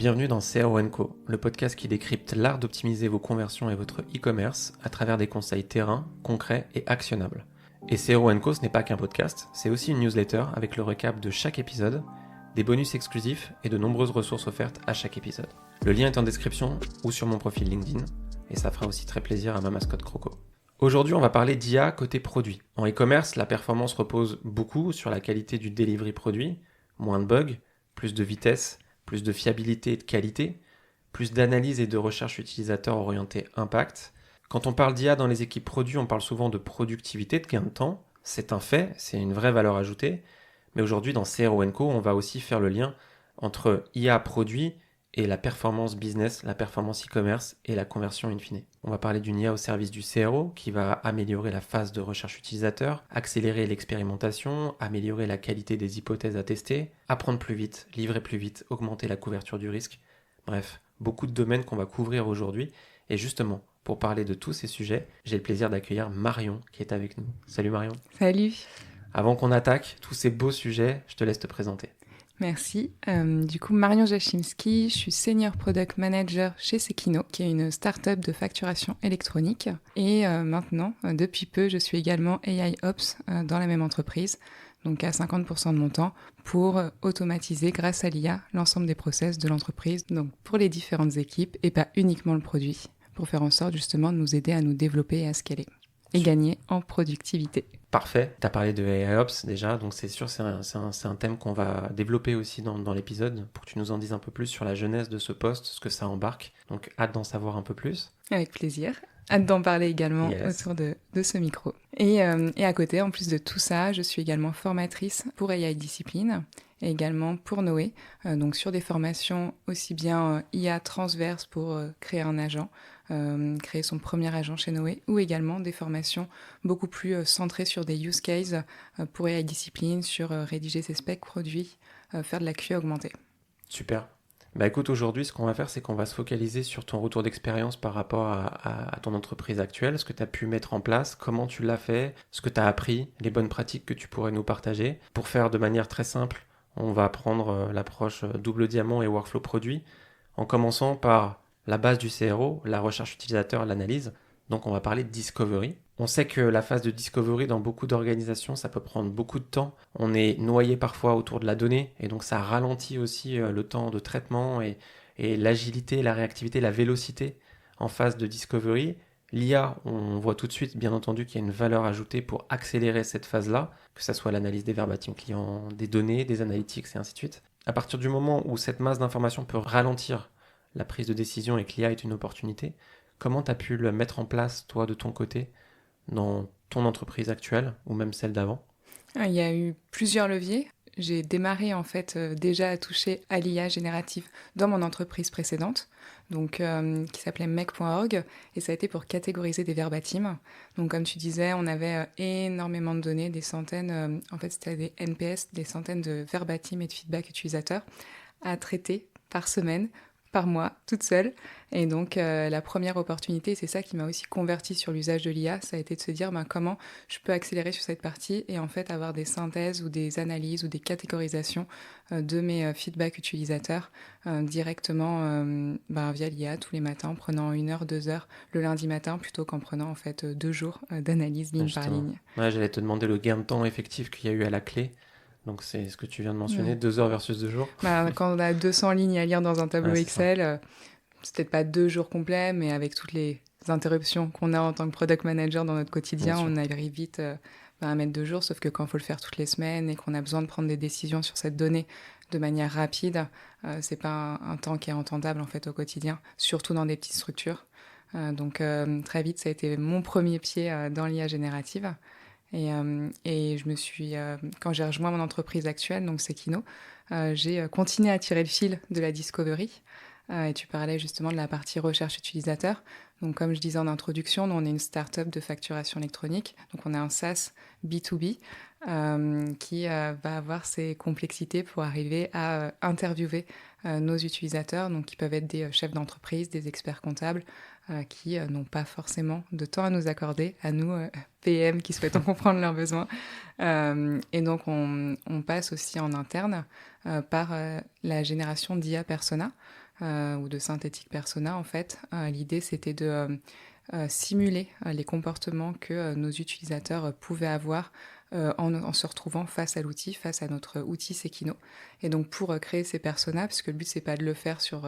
Bienvenue dans CRO & Co, le podcast qui décrypte l'art d'optimiser vos conversions et votre e-commerce à travers des conseils terrain, concrets et actionnables. Et CRO & Co, ce n'est pas qu'un podcast, c'est aussi une newsletter avec le récap de chaque épisode, des bonus exclusifs et de nombreuses ressources offertes à chaque épisode. Le lien est en description ou sur mon profil LinkedIn, et ça fera aussi très plaisir à ma mascotte Croco. Aujourd'hui, on va parler d'IA côté produit. En e-commerce, la performance repose beaucoup sur la qualité du delivery produit, moins de bugs, plus de vitesse, plus de fiabilité et de qualité, plus d'analyse et de recherche utilisateur orientée impact. Quand on parle d'IA dans les équipes produits, on parle souvent de productivité, de gain de temps. C'est un fait, c'est une vraie valeur ajoutée. Mais aujourd'hui, dans CRO & Co, on va aussi faire le lien entre IA produit et la performance business, la performance e-commerce et la conversion in fine. On va parler d'une IA au service du CRO qui va améliorer la phase de recherche utilisateur, accélérer l'expérimentation, améliorer la qualité des hypothèses à tester, apprendre plus vite, livrer plus vite, augmenter la couverture du risque. Bref, beaucoup de domaines qu'on va couvrir aujourd'hui. Et justement, pour parler de tous ces sujets, j'ai le plaisir d'accueillir Marion qui est avec nous. Salut Marion. Salut. Avant qu'on attaque tous ces beaux sujets, je te laisse te présenter. Merci. Du coup, Marion Jachimski, je suis Senior Product Manager chez Sekino, qui est une start-up de facturation électronique. Et maintenant, depuis peu, je suis également AI Ops dans la même entreprise, donc à 50% de mon temps, pour automatiser grâce à l'IA l'ensemble des process de l'entreprise, donc pour les différentes équipes et pas uniquement le produit, pour faire en sorte justement de nous aider à nous développer et à scaler et gagner en productivité. Parfait, tu as parlé de AIOps déjà, donc c'est sûr, c'est un thème qu'on va développer aussi dans l'épisode pour que tu nous en dises un peu plus sur la genèse de ce poste, ce que ça embarque. Donc hâte d'en savoir un peu plus. Avec plaisir. Hâte d'en parler également autour de ce micro. Et à côté, en plus de tout ça, je suis également formatrice pour AI Discipline et également pour Noé, donc sur des formations aussi bien IA transverse pour créer un agent, créer son premier agent chez Noé, ou également des formations beaucoup plus centrées sur des use cases pour AI Discipline, sur rédiger ses specs produits, faire de la QA augmentée. Super. Bah écoute, aujourd'hui, ce qu'on va faire, c'est qu'on va se focaliser sur ton retour d'expérience par rapport à ton entreprise actuelle, ce que tu as pu mettre en place, comment tu l'as fait, ce que tu as appris, les bonnes pratiques que tu pourrais nous partager. Pour faire de manière très simple, on va prendre l'approche double diamant et workflow produit, en commençant par la base du CRO, la recherche utilisateur, l'analyse. Donc on va parler de discovery. On sait que la phase de discovery dans beaucoup d'organisations, ça peut prendre beaucoup de temps. On est noyé parfois autour de la donnée et donc ça ralentit aussi le temps de traitement et l'agilité, la réactivité, la vélocité en phase de discovery. L'IA, on voit tout de suite, bien entendu, qu'il y a une valeur ajoutée pour accélérer cette phase-là, que ce soit l'analyse des verbatim clients, des données, des analytics et ainsi de suite. À partir du moment où cette masse d'informations peut ralentir la prise de décision et que l'IA est une opportunité, comment tu as pu le mettre en place, toi, de ton côté, dans ton entreprise actuelle ou même celle d'avant? Il y a eu plusieurs leviers. J'ai démarré en fait déjà à toucher à l'IA générative dans mon entreprise précédente, donc qui s'appelait mec.org, et ça a été pour catégoriser des verbatim. Donc comme tu disais, on avait énormément de données, des centaines, en fait c'était des NPS, des centaines de verbatim et de feedback utilisateurs à traiter par semaine, par mois, toute seule. Et donc, la première opportunité, c'est ça qui m'a aussi convertie sur l'usage de l'IA, ça a été de se dire comment je peux accélérer sur cette partie et en fait avoir des synthèses ou des analyses ou des catégorisations de mes feedbacks utilisateurs directement via l'IA tous les matins, en prenant 1 heure, 2 heures le lundi matin plutôt qu'en prenant en fait 2 jours d'analyse ligne par ligne. Ouais, j'allais te demander le gain de temps effectif qu'il y a eu à la clé. Donc c'est ce que tu viens de mentionner, 2 heures versus 2 jours. Quand on a 200 lignes à lire dans un tableau Excel, c'est peut-être pas 2 jours complets, mais avec toutes les interruptions qu'on a en tant que product manager dans notre quotidien, on arrive vite à mettre 2 jours, sauf que quand il faut le faire toutes les semaines et qu'on a besoin de prendre des décisions sur cette donnée de manière rapide, c'est pas un temps qui est entendable en fait au quotidien, surtout dans des petites structures. Donc très vite, ça a été mon premier pied dans l'IA générative. Et je me suis, quand j'ai rejoint mon entreprise actuelle, donc Sekino, j'ai continué à tirer le fil de la discovery. Et tu parlais justement de la partie recherche utilisateur. Donc comme je disais en introduction, nous on est une start-up de facturation électronique. Donc on a un SaaS B2B qui va avoir ses complexités pour arriver à interviewer nos utilisateurs, donc qui peuvent être des chefs d'entreprise, des experts comptables, qui n'ont pas forcément de temps à nous accorder, à nous, PM, qui souhaitons comprendre leurs besoins. Et donc, on passe aussi en interne par la génération d'IA persona. ou de synthétique persona en fait. L'idée c'était de simuler les comportements que nos utilisateurs pouvaient avoir en se retrouvant face à l'outil, face à notre outil Sekino. Et donc pour créer ces personas, parce que le but c'est pas de le faire sur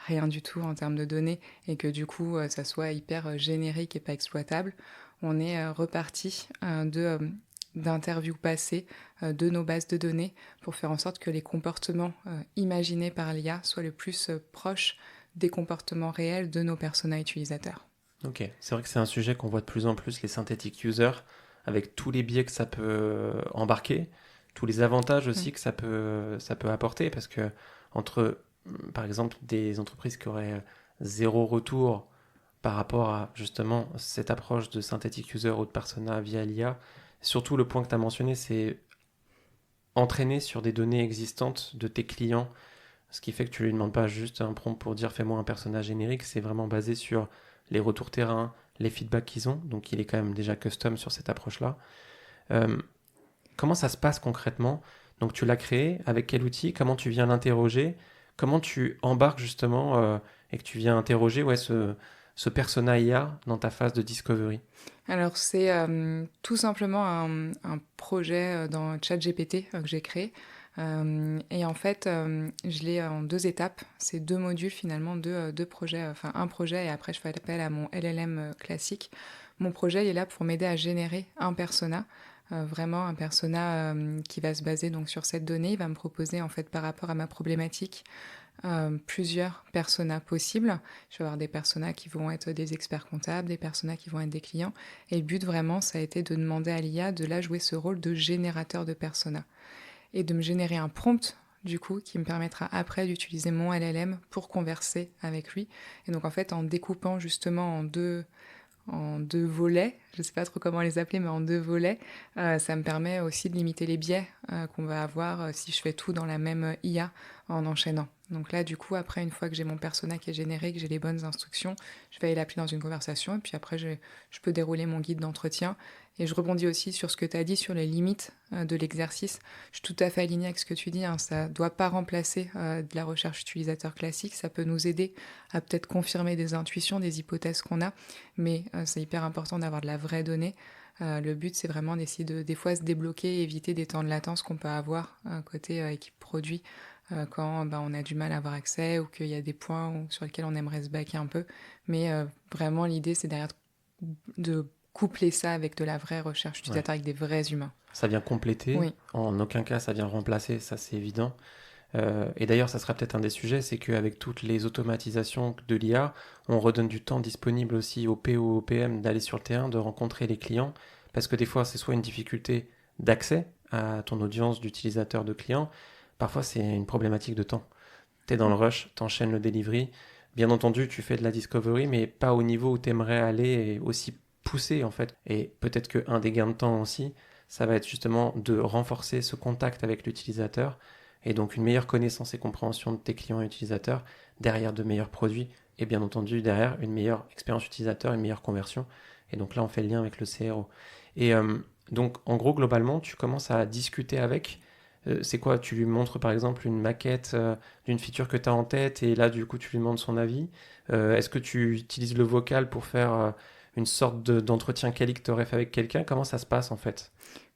rien du tout en termes de données et que du coup ça soit hyper générique et pas exploitable, on est reparti d'interviews passées de nos bases de données pour faire en sorte que les comportements imaginés par l'IA soient le plus proches des comportements réels de nos personas utilisateurs. Ok, c'est vrai que c'est un sujet qu'on voit de plus en plus, les synthetic users, avec tous les biais que ça peut embarquer, tous les avantages aussi que ça peut apporter, parce que entre, par exemple, des entreprises qui auraient zéro retour par rapport à justement cette approche de synthétique user ou de persona via l'IA, surtout le point que tu as mentionné, c'est entraîner sur des données existantes de tes clients, ce qui fait que tu lui demandes pas juste un prompt pour dire fais-moi un personnage générique, c'est vraiment basé sur les retours terrain, les feedbacks qu'ils ont, donc il est quand même déjà custom sur cette approche-là. Euh, Comment ça se passe concrètement? Donc tu l'as créé, avec quel outil? Comment tu viens l'interroger? Comment tu embarques justement et que tu viens interroger ce persona IA dans ta phase de discovery? Alors c'est tout simplement un projet dans ChatGPT que j'ai créé. Et en fait, je l'ai en 2 étapes. C'est 2 modules finalement, deux projets, enfin un projet et après je fais appel à mon LLM classique. Mon projet il est là pour m'aider à générer un persona. Vraiment un persona qui va se baser donc sur cette donnée. Il va me proposer en fait par rapport à ma problématique plusieurs personas possibles. Je vais avoir des personas qui vont être des experts comptables, des personas qui vont être des clients. Et le but vraiment, ça a été de demander à l'IA de là jouer ce rôle de générateur de personas et de me générer un prompt du coup qui me permettra après d'utiliser mon LLM pour converser avec lui. Et donc en fait en découpant justement en deux volets, je ne sais pas trop comment les appeler, mais en 2 volets, ça me permet aussi de limiter les biais qu'on va avoir si je fais tout dans la même IA en enchaînant. Donc là, du coup, après, une fois que j'ai mon persona qui est généré, que j'ai les bonnes instructions, je vais aller l'appeler dans une conversation et puis après, je peux dérouler mon guide d'entretien. Et je rebondis aussi sur ce que tu as dit sur les limites de l'exercice. Je suis tout à fait alignée avec ce que tu dis, hein. Ça ne doit pas remplacer de la recherche utilisateur classique. Ça peut nous aider à peut-être confirmer des intuitions, des hypothèses qu'on a, mais c'est hyper important d'avoir de la vraie donnée. Le but, c'est vraiment d'essayer de, des fois, se débloquer et éviter des temps de latence qu'on peut avoir côté équipe produit quand on a du mal à avoir accès ou qu'il y a des points sur lesquels on aimerait se baquer un peu. Mais vraiment, l'idée, c'est derrière de coupler ça avec de la vraie recherche utilisateur, avec des vrais humains. Ça vient compléter, Oui. en aucun cas ça vient remplacer, ça c'est évident. Et d'ailleurs, ça sera peut-être un des sujets, c'est qu'avec toutes les automatisations de l'IA, on redonne du temps disponible aussi au PO, au PM d'aller sur le terrain, de rencontrer les clients, parce que des fois, c'est soit une difficulté d'accès à ton audience d'utilisateurs, de clients, parfois c'est une problématique de temps. Tu es dans le rush, t'enchaînes le delivery, bien entendu, tu fais de la discovery, mais pas au niveau où tu aimerais aller et aussi pousser en fait. Et peut-être qu'un des gains de temps aussi, ça va être justement de renforcer ce contact avec l'utilisateur et donc une meilleure connaissance et compréhension de tes clients et utilisateurs derrière de meilleurs produits et bien entendu derrière une meilleure expérience utilisateur, une meilleure conversion. Et donc là, on fait le lien avec le CRO. Et donc en gros, globalement, tu commences à discuter avec. C'est quoi? Tu lui montres par exemple une maquette d'une feature que tu as en tête et là, du coup, tu lui demandes son avis. Est-ce que tu utilises le vocal pour faire une sorte d'entretien quali que tu aurais fait avec quelqu'un? Comment ça se passe en fait?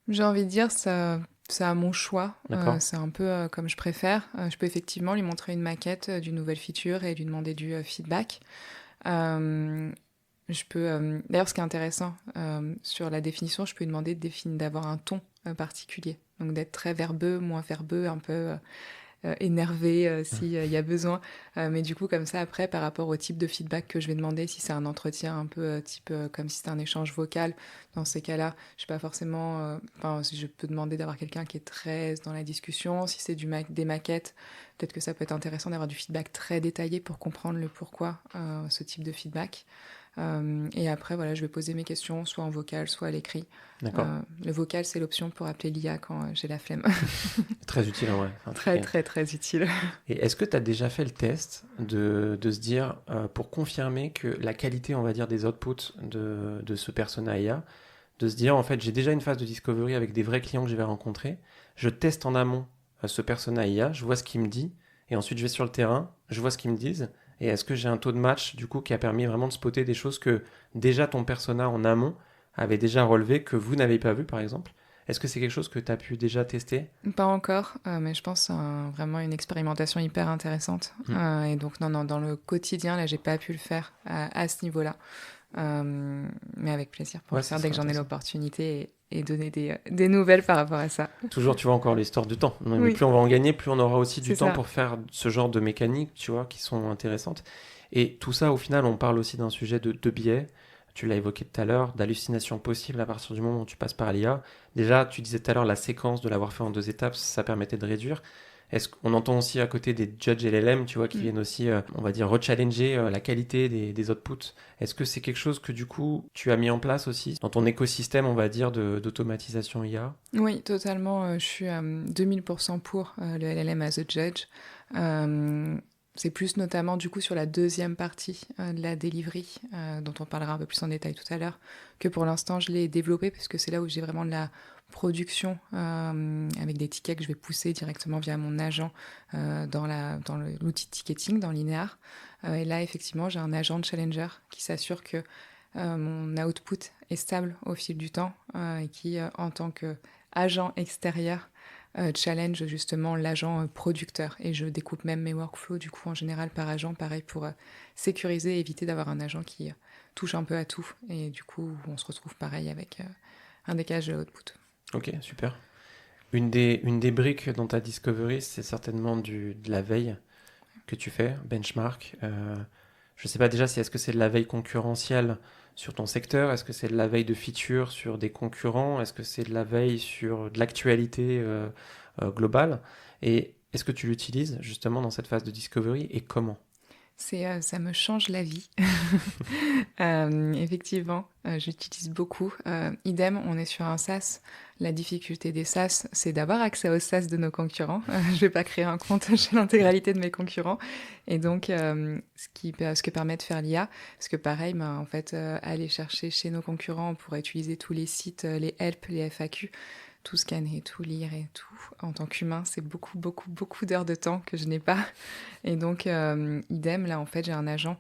J'ai envie de dire, ça a mon choix. D'accord. C'est un peu comme je préfère. Je peux effectivement lui montrer une maquette d'une nouvelle feature et lui demander du feedback. Euh, je peux, d'ailleurs, ce qui est intéressant sur la définition, je peux lui demander d'avoir un ton particulier. Donc d'être très verbeux, moins verbeux, un peu énervé s'il y a besoin. Mais du coup, comme ça, après, par rapport au type de feedback que je vais demander, si c'est un entretien un peu type comme si c'était un échange vocal, dans ces cas-là, je sais pas forcément. Enfin, si je peux demander d'avoir quelqu'un qui est très dans la discussion. Si c'est des maquettes, peut-être que ça peut être intéressant d'avoir du feedback très détaillé pour comprendre le pourquoi ce type de feedback. Et après, voilà, je vais poser mes questions soit en vocal, soit à l'écrit. D'accord. Le vocal, c'est l'option pour appeler l'IA quand j'ai la flemme. Très utile en vrai. Enfin, Très, très, très utile. Et est-ce que tu as déjà fait le test de se dire, pour confirmer que la qualité, on va dire, des outputs de ce persona IA, de se dire, en fait, j'ai déjà une phase de discovery avec des vrais clients que je vais rencontrer, je teste en amont ce persona IA, je vois ce qu'il me dit, et ensuite je vais sur le terrain, je vois ce qu'ils me disent, et est-ce que j'ai un taux de match du coup qui a permis vraiment de spotter des choses que déjà ton persona en amont avait déjà relevé que vous n'avez pas vu par exemple? Est-ce que c'est quelque chose que tu as pu déjà tester? Pas encore, mais je pense que c'est vraiment une expérimentation hyper intéressante. Hmm. Et donc, non, dans le quotidien, là, j'ai pas pu le faire à ce niveau-là. Mais avec plaisir pour le Ça faire dès serait que j'en ai intéressant. l'opportunité et donner des nouvelles par rapport à ça. Toujours, tu vois, encore l'histoire du temps. Mais Oui, plus on va en gagner, plus on aura aussi du c'est temps ça. pour faire ce genre de mécaniques, tu vois, qui sont intéressantes. Et tout ça, au final, on parle aussi d'un sujet de biais. Tu l'as évoqué tout à l'heure, d'hallucinations possibles à partir du moment où tu passes par l'IA. Déjà, tu disais tout à l'heure, la séquence de l'avoir fait en 2 étapes, ça permettait de réduire. Est-ce qu'on entend aussi à côté des judge LLM, tu vois, qui Mm. viennent aussi, on va dire, rechallenger la qualité des outputs. Est-ce que c'est quelque chose que du coup tu as mis en place aussi dans ton écosystème, on va dire, d'automatisation IA? Oui, totalement. Je suis à 2000% pour le LLM as a judge. Euh, c'est plus notamment du coup sur la deuxième partie de la delivery, dont on parlera un peu plus en détail tout à l'heure, que pour l'instant je l'ai développé, parce que c'est là où j'ai vraiment de la production avec des tickets que je vais pousser directement via mon agent dans l'outil de ticketing, dans Linear. Et là, effectivement, j'ai un agent de challenger qui s'assure que mon output est stable au fil du temps et qui, en tant que agent extérieur, challenge justement l'agent producteur. Et je découpe même mes workflows du coup en général par agent, pareil pour sécuriser et éviter d'avoir un agent qui touche un peu à tout. Et du coup, on se retrouve pareil avec un décalage de output. Ok, super. Une des briques dans ta discovery, c'est certainement de la veille que tu fais, benchmark. Je ne sais pas déjà si est-ce que c'est de la veille concurrentielle sur ton secteur, est-ce que c'est de la veille de features sur des concurrents, est-ce que c'est de la veille sur de l'actualité globale, et est-ce que tu l'utilises justement dans cette phase de discovery et comment? Ça me change la vie. Effectivement, j'utilise beaucoup. Idem, on est sur un SaaS. La difficulté des SaaS, c'est d'avoir accès au SaaS de nos concurrents. Je vais pas créer un compte chez l'intégralité de mes concurrents. Et donc, ce que permet de faire l'IA, parce que pareil, ben, en fait, aller chercher chez nos concurrents, on pourrait utiliser tous les sites, les help, les FAQ, tout scanner, tout lire et tout. En tant qu'humain, c'est beaucoup, beaucoup, beaucoup d'heures de temps que je n'ai pas. Et donc, idem, là, en fait, j'ai un agent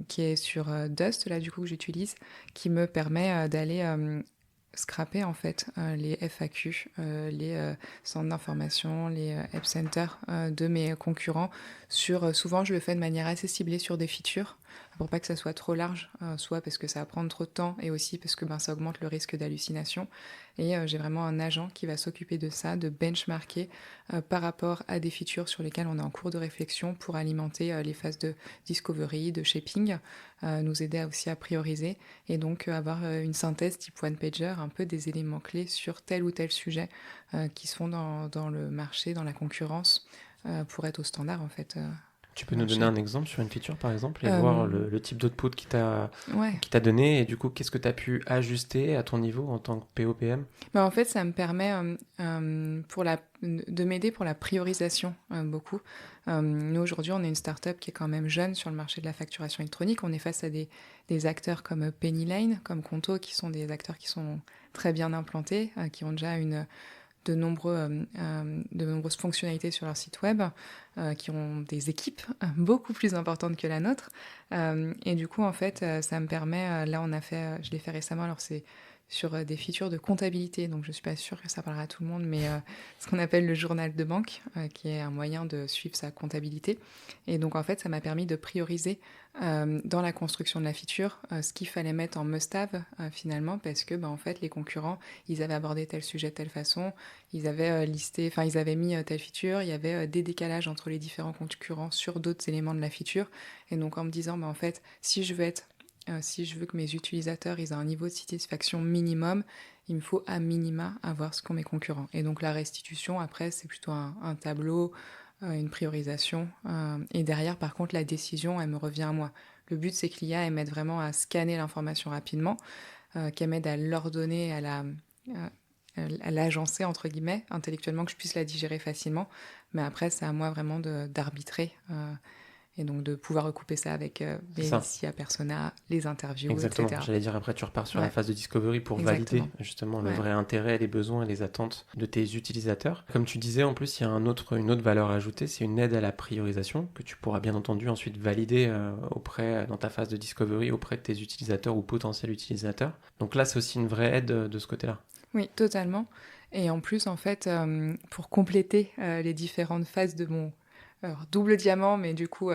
qui est sur Dust, là, du coup, que j'utilise, qui me permet d'aller scraper, en fait, les FAQ, les centres d'information, les help centers de mes concurrents. Souvent, je le fais de manière assez ciblée sur des features, pour pas que ça soit trop large, soit parce que ça va prendre trop de temps, et aussi parce que ben, ça augmente le risque d'hallucination. Et j'ai vraiment un agent qui va s'occuper de ça, de benchmarker par rapport à des features sur lesquelles on est en cours de réflexion pour alimenter les phases de discovery, de shaping, nous aider aussi à prioriser et donc avoir une synthèse type one-pager, un peu des éléments clés sur tel ou tel sujet qui se font dans le marché, dans la concurrence, pour être au standard en fait. Tu peux Du nous donner marché. un exemple sur une feature par exemple et voir Euh, le type d'output ouais. qui t'a donné et du coup qu'est-ce que tu as pu ajuster à ton niveau en tant que POPM? Bah, en fait, ça me permet de m'aider pour la priorisation beaucoup. Nous, aujourd'hui, on est une start-up qui est quand même jeune sur le marché de la facturation électronique. On est face à des acteurs comme Penny Lane, comme Conto, qui sont des acteurs qui sont très bien implantés, qui ont déjà de nombreuses fonctionnalités sur leur site web, qui ont des équipes beaucoup plus importantes que la nôtre. Et du coup, en fait, ça me permet, là, je l'ai fait récemment, alors c'est sur des features de comptabilité, donc je ne suis pas sûre que ça parlera à tout le monde, mais ce qu'on appelle le journal de banque, qui est un moyen de suivre sa comptabilité. Et donc en fait, ça m'a permis de prioriser dans la construction de la feature ce qu'il fallait mettre en must-have finalement, parce que en fait, les concurrents, ils avaient abordé tel sujet de telle façon, ils avaient ils avaient mis telle feature, il y avait des décalages entre les différents concurrents sur d'autres éléments de la feature. Et donc en me disant, en fait, si je veux que mes utilisateurs aient un niveau de satisfaction minimum, il me faut à minima avoir ce qu'ont mes concurrents. Et donc la restitution, après, c'est plutôt un tableau, une priorisation. Et derrière, par contre, la décision, elle me revient à moi. Le but, c'est que l'IA, elle m'aide vraiment à scanner l'information rapidement, qu'elle m'aide à l'ordonner, à l'agencer, entre guillemets, intellectuellement, que je puisse la digérer facilement. Mais après, c'est à moi vraiment d'arbitrer Et donc de pouvoir recouper ça avec les SIA persona, les interviews, Exactement. etc. J'allais dire, après tu repars sur la phase de discovery pour valider justement le vrai intérêt, les besoins et les attentes de tes utilisateurs. Comme tu disais, en plus, il y a une autre valeur ajoutée, c'est une aide à la priorisation que tu pourras bien entendu ensuite valider dans ta phase de discovery auprès de tes utilisateurs ou potentiels utilisateurs. Donc là, c'est aussi une vraie aide de ce côté-là. Oui, totalement. Et en plus, en fait, pour compléter les différentes phases de mon double diamant, mais du coup,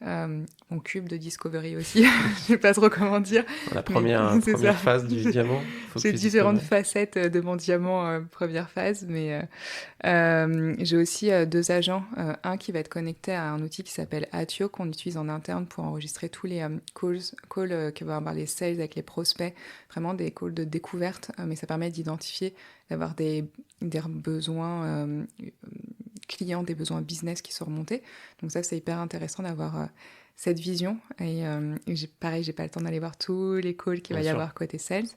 mon cube de Discovery aussi, je sais pas trop comment dire. La première phase du diamant. J'ai différentes facettes de mon diamant première phase, mais j'ai aussi 2 agents. Un qui va être connecté à un outil qui s'appelle Atio, qu'on utilise en interne pour enregistrer tous les calls que va avoir les sales avec les prospects, vraiment des calls de découverte, mais ça permet d'identifier, d'avoir des besoins clients, des besoins business qui sont remontés. Donc ça, c'est hyper intéressant d'avoir cette vision. Et j'ai pas le temps d'aller voir tous les calls qu'il va y avoir côté sales.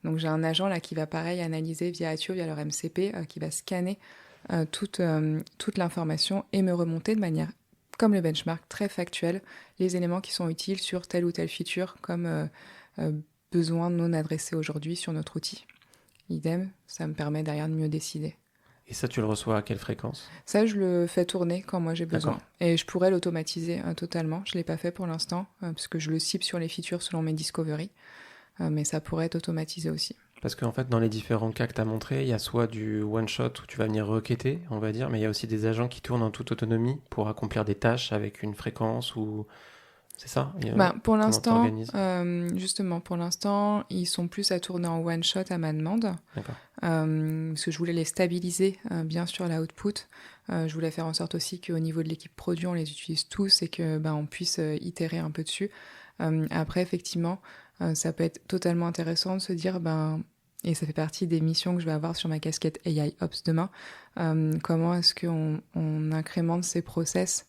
Donc j'ai un agent là qui va pareil analyser via Atio, via leur MCP, qui va scanner toute l'information et me remonter de manière, comme le benchmark, très factuel, les éléments qui sont utiles sur telle ou telle feature, comme besoin non adressé aujourd'hui sur notre outil. Idem, ça me permet derrière de mieux décider. Et ça, tu le reçois à quelle fréquence ? Ça, je le fais tourner quand moi j'ai besoin. Et je pourrais l'automatiser totalement. Je ne l'ai pas fait pour l'instant, parce que je le cible sur les features selon mes discovery. Mais ça pourrait être automatisé aussi. Parce qu'en fait, dans les différents cas que tu as montrés, il y a soit du one-shot où tu vas venir requêter, on va dire, mais il y a aussi des agents qui tournent en toute autonomie pour accomplir des tâches avec une fréquence ou... C'est ça ? Pour l'instant, justement, pour l'instant, ils sont plus à tourner en one-shot à ma demande. D'accord. Parce que je voulais les stabiliser bien sur la output. Je voulais faire en sorte aussi qu'au niveau de l'équipe produit, on les utilise tous et qu'on puisse itérer un peu dessus. Après, effectivement, ça peut être totalement intéressant de se dire, et ça fait partie des missions que je vais avoir sur ma casquette AI Ops demain, comment est-ce qu'on incrémente ces process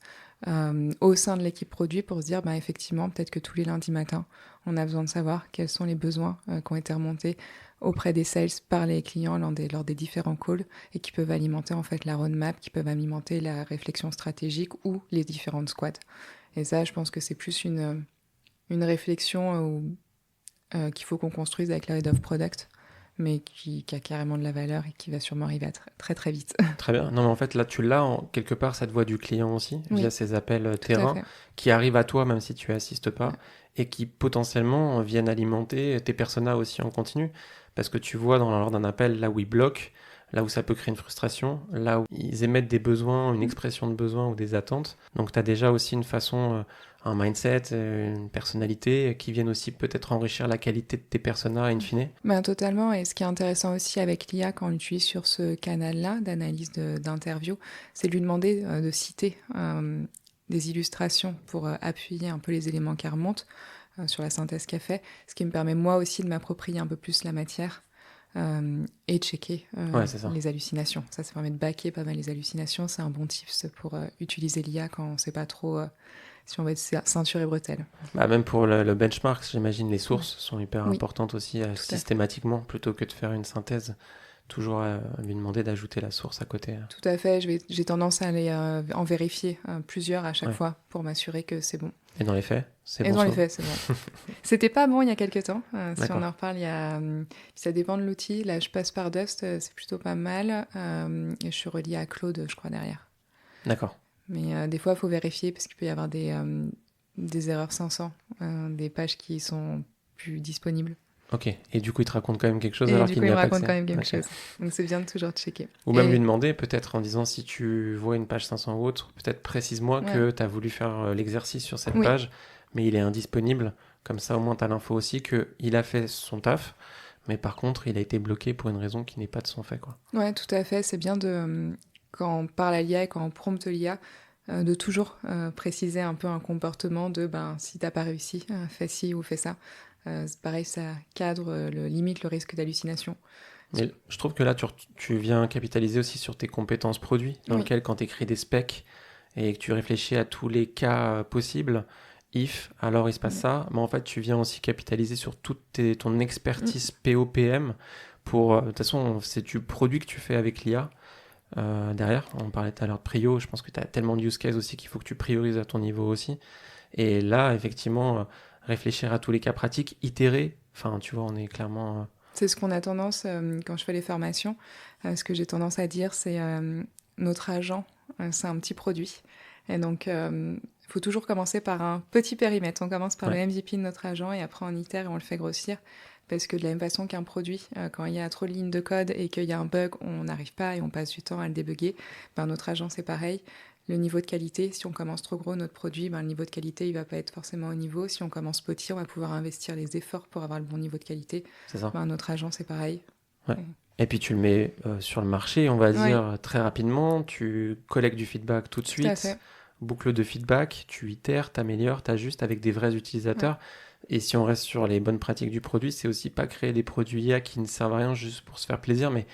au sein de l'équipe produit pour se dire, effectivement, peut-être que tous les lundis matins, on a besoin de savoir quels sont les besoins qui ont été remontés auprès des sales par les clients lors des différents calls et qui peuvent alimenter en fait la roadmap, qui peuvent alimenter la réflexion stratégique ou les différentes squads. Et ça, je pense que c'est plus une réflexion qu'il faut qu'on construise avec la Head of Product, mais qui a carrément de la valeur et qui va sûrement arriver très très vite. Très bien. Non, mais en fait, là, tu l'as quelque part, cette voix du client aussi, via ces appels terrain, qui arrivent à toi, même si tu assistes pas, et qui potentiellement viennent alimenter tes personas aussi en continu. Parce que tu vois, lors d'un appel, là où ils bloquent, là où ça peut créer une frustration, là où ils émettent des besoins, une expression de besoin ou des attentes. Donc, tu as déjà aussi une façon... un mindset, une personnalité qui viennent aussi peut-être enrichir la qualité de tes personas in fine. Totalement, et ce qui est intéressant aussi avec l'IA quand on l'utilise sur ce canal-là d'analyse d'interview, c'est de lui demander de citer des illustrations pour appuyer un peu les éléments qui remontent sur la synthèse qu'elle fait, ce qui me permet moi aussi de m'approprier un peu plus la matière et de checker les hallucinations. Ça permet de backer pas mal les hallucinations, c'est un bon tips pour utiliser l'IA quand on ne sait pas trop... si on veut être ceinture et bretelles. Même pour le benchmark, j'imagine les sources sont hyper importantes aussi systématiquement, plutôt que de faire une synthèse, toujours à lui demander d'ajouter la source à côté. Tout à fait, j'ai tendance à aller en vérifier plusieurs à chaque fois pour m'assurer que c'est bon. Et dans les faits, c'est bon. Et dans les faits, c'est bon. C'était pas bon il y a quelques temps. Si on en reparle, ça dépend de l'outil. Là, je passe par Dust, c'est plutôt pas mal. Et je suis reliée à Claude, je crois, derrière. D'accord. Mais des fois, il faut vérifier parce qu'il peut y avoir des erreurs 500, des pages qui sont plus disponibles. Ok, et du coup, il te raconte quand même quelque chose alors qu'il n'y a pas accès. Il raconte quand même quelque chose. Donc, c'est bien de toujours checker. Ou même lui demander, peut-être en disant, si tu vois une page 500 ou autre, peut-être précise-moi que tu as voulu faire l'exercice sur cette page, mais il est indisponible. Comme ça, au moins, tu as l'info aussi qu'il a fait son taf, mais par contre, il a été bloqué pour une raison qui n'est pas de son fait, quoi. Ouais, tout à fait. C'est bien quand on parle à l'IA et quand on prompte l'IA, de toujours préciser un peu un comportement de si t'as pas réussi, fais ci ou fais ça. C'est pareil, ça cadre, limite le risque d'hallucination. Mais je trouve que là, tu viens capitaliser aussi sur tes compétences produits, dans lesquelles quand tu écris des specs et que tu réfléchis à tous les cas possibles, alors il se passe ça, mais en fait, tu viens aussi capitaliser sur toute ton expertise POPM pour... de toute façon, c'est du produit que tu fais avec l'IA. derrière. On parlait tout à l'heure de prio, je pense que tu as tellement de use cases aussi qu'il faut que tu priorises à ton niveau aussi. Et là, effectivement, réfléchir à tous les cas pratiques, itérer, enfin, tu vois, on est clairement... C'est ce qu'on a tendance, quand je fais les formations, ce que j'ai tendance à dire, c'est notre agent, c'est un petit produit. Et donc, il faut toujours commencer par un petit périmètre. On commence par le MVP de notre agent et après on itère et on le fait grossir. Parce que de la même façon qu'un produit, quand il y a trop de lignes de code et qu'il y a un bug, on n'arrive pas et on passe du temps à le débugger. Ben, notre agent, c'est pareil. Le niveau de qualité, si on commence trop gros, notre produit, ben, le niveau de qualité, il va pas être forcément au niveau. Si on commence petit, on va pouvoir investir les efforts pour avoir le bon niveau de qualité. C'est ça. Ben, notre agent, c'est pareil. Ouais. Et puis tu le mets sur le marché, on va dire, très rapidement. Tu collectes du feedback tout de suite. Tout à fait. Boucle de feedback, tu itères, t'améliores, t'ajustes avec des vrais utilisateurs. Et si on reste sur les bonnes pratiques du produit, c'est aussi pas créer des produits IA qui ne servent à rien juste pour se faire plaisir, mais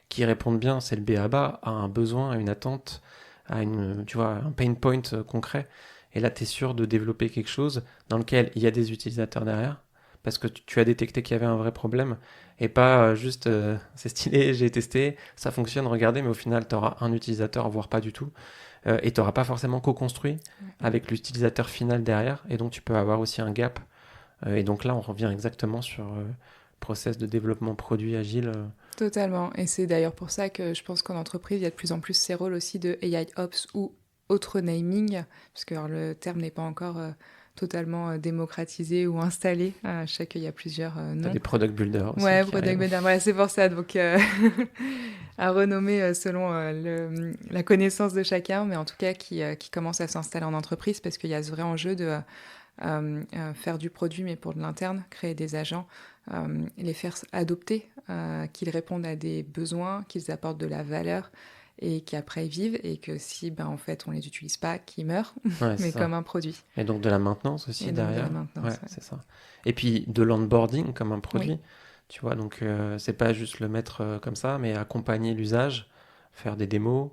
qui répondent bien, c'est le b.a.-ba, à un besoin, à une attente, à tu vois, un pain point concret. Et là, tu es sûr de développer quelque chose dans lequel il y a des utilisateurs derrière, parce que tu as détecté qu'il y avait un vrai problème, et pas juste c'est stylé, j'ai testé, ça fonctionne, regardez, mais au final, tu auras un utilisateur, voire pas du tout. Et tu n'auras pas forcément co-construit avec l'utilisateur final derrière, et donc tu peux avoir aussi un gap. Et donc là, on revient exactement sur process de développement produit agile. Totalement. Et c'est d'ailleurs pour ça que je pense qu'en entreprise, il y a de plus en plus ces rôles aussi de AI Ops ou autre naming, parce que alors, le terme n'est pas encore totalement démocratisé ou installé. Je sais qu'il y a plusieurs noms. T'as des product builders aussi. Ouais, product builder. Voilà, c'est pour ça. Donc, à renommer selon la connaissance de chacun, mais en tout cas qui commence à s'installer en entreprise, parce qu'il y a ce vrai enjeu de faire du produit, mais pour de l'interne, créer des agents, les faire adopter, qu'ils répondent à des besoins, qu'ils apportent de la valeur et qu'après ils vivent, et que si en fait on les utilise pas, qu'ils meurent, mais comme un produit. Et donc de la maintenance aussi et derrière. Donc de la maintenance, c'est ça. Et puis de l'onboarding comme un produit. Tu vois, donc c'est pas juste le mettre comme ça, mais accompagner l'usage, faire des démos,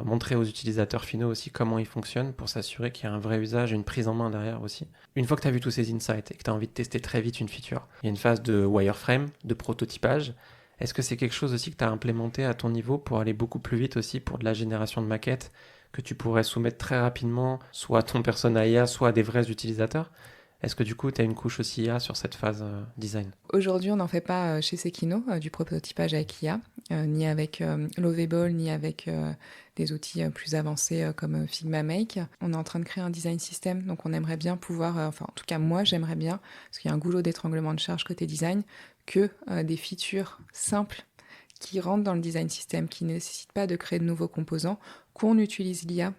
montrer aux utilisateurs finaux aussi comment ils fonctionnent pour s'assurer qu'il y a un vrai usage, une prise en main derrière aussi. Une fois que tu as vu tous ces insights et que tu as envie de tester très vite une feature, il y a une phase de wireframe, de prototypage. Est-ce que c'est quelque chose aussi que tu as implémenté à ton niveau pour aller beaucoup plus vite aussi pour de la génération de maquettes que tu pourrais soumettre très rapidement, soit à ton persona IA, soit à des vrais utilisateurs? Est-ce que du coup, tu as une couche aussi IA sur cette phase design? Aujourd'hui, on n'en fait pas chez Sekino, du prototypage avec IA, ni avec Lovable, ni avec des outils plus avancés comme Figma Make. On est en train de créer un design system, donc on aimerait bien pouvoir, en tout cas moi j'aimerais bien, parce qu'il y a un goulot d'étranglement de charge côté design, que des features simples qui rentrent dans le design system, qui ne nécessitent pas de créer de nouveaux composants, qu'on utilise l'IA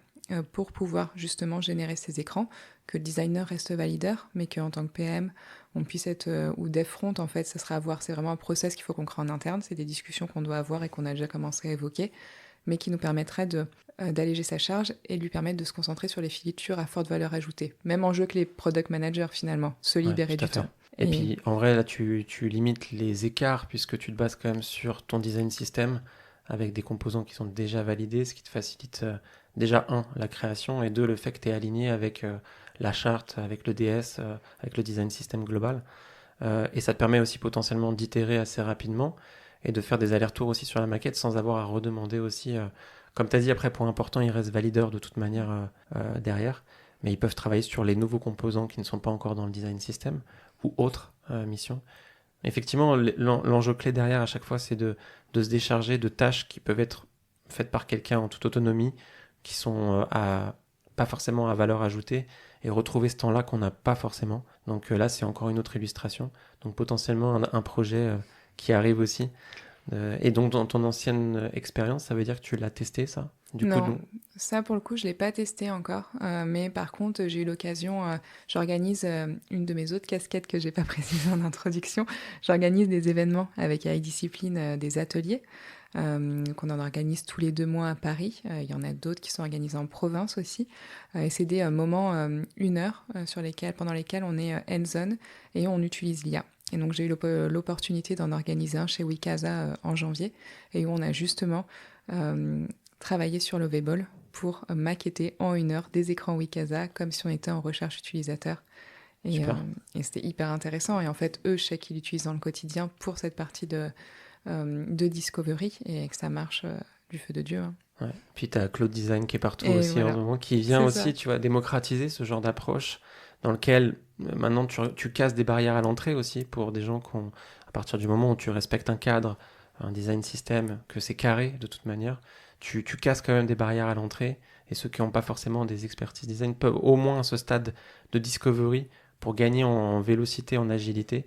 pour pouvoir justement générer ces écrans, que le designer reste valideur, mais qu'en tant que PM, on puisse être, ou dev front, en fait, ça sera à voir, c'est vraiment un process qu'il faut qu'on crée en interne, c'est des discussions qu'on doit avoir et qu'on a déjà commencé à évoquer, mais qui nous permettrait d'alléger sa charge et lui permettre de se concentrer sur les features à forte valeur ajoutée. Même enjeu que les product managers, finalement, se libérer du temps. Et puis, en vrai, là, tu limites les écarts puisque tu te bases quand même sur ton design system avec des composants qui sont déjà validés, ce qui te facilite déjà, la création, et deux, le fait que tu es aligné avec la charte, avec le DS, avec le design system global. Et ça te permet aussi potentiellement d'itérer assez rapidement et de faire des allers-retours aussi sur la maquette sans avoir à redemander aussi. Comme tu as dit, après, point important, il reste valideur de toute manière derrière, mais ils peuvent travailler sur les nouveaux composants qui ne sont pas encore dans le design system ou autres missions. Effectivement, l'enjeu clé derrière à chaque fois, c'est de se décharger de tâches qui peuvent être faites par quelqu'un en toute autonomie, qui sont pas forcément à valeur ajoutée, et retrouver ce temps-là qu'on n'a pas forcément. Donc là, c'est encore une autre illustration. Donc potentiellement un projet qui arrive aussi. Et donc dans ton ancienne expérience, ça veut dire que tu l'as testé, ça? Non, ça pour le coup, je ne l'ai pas testé encore. Mais par contre, j'ai eu l'occasion, j'organise une de mes autres casquettes que je n'ai pas précisée en introduction. J'organise des événements avec iDiscipline, des ateliers. Qu'on en organise tous les 2 mois à Paris. Il y en a d'autres qui sont organisés en province aussi. Et c'est des moments 1 heure pendant lesquels on est hands-on et on utilise l'IA. Et donc j'ai eu l'opportunité d'en organiser un chez Wikaza en janvier, et où on a justement travaillé sur Lovable pour maqueter en 1 heure des écrans Wikaza comme si on était en recherche utilisateur. Et c'était hyper intéressant. Et en fait, eux, je sais qu'ils l'utilisent dans le quotidien pour cette partie de discovery, et que ça marche du feu de Dieu. Hein. Ouais. Puis tu as Cloud Design qui est partout Et aussi voilà. en ce moment, qui vient C'est aussi, ça. tu vois, démocratiser ce genre d'approche dans lequel maintenant tu casses des barrières à l'entrée aussi pour des gens à partir du moment où tu respectes un cadre, un design system, que c'est carré de toute manière, tu casses quand même des barrières à l'entrée et ceux qui n'ont pas forcément des expertises design peuvent au moins à ce stade de discovery pour gagner en vélocité, en agilité,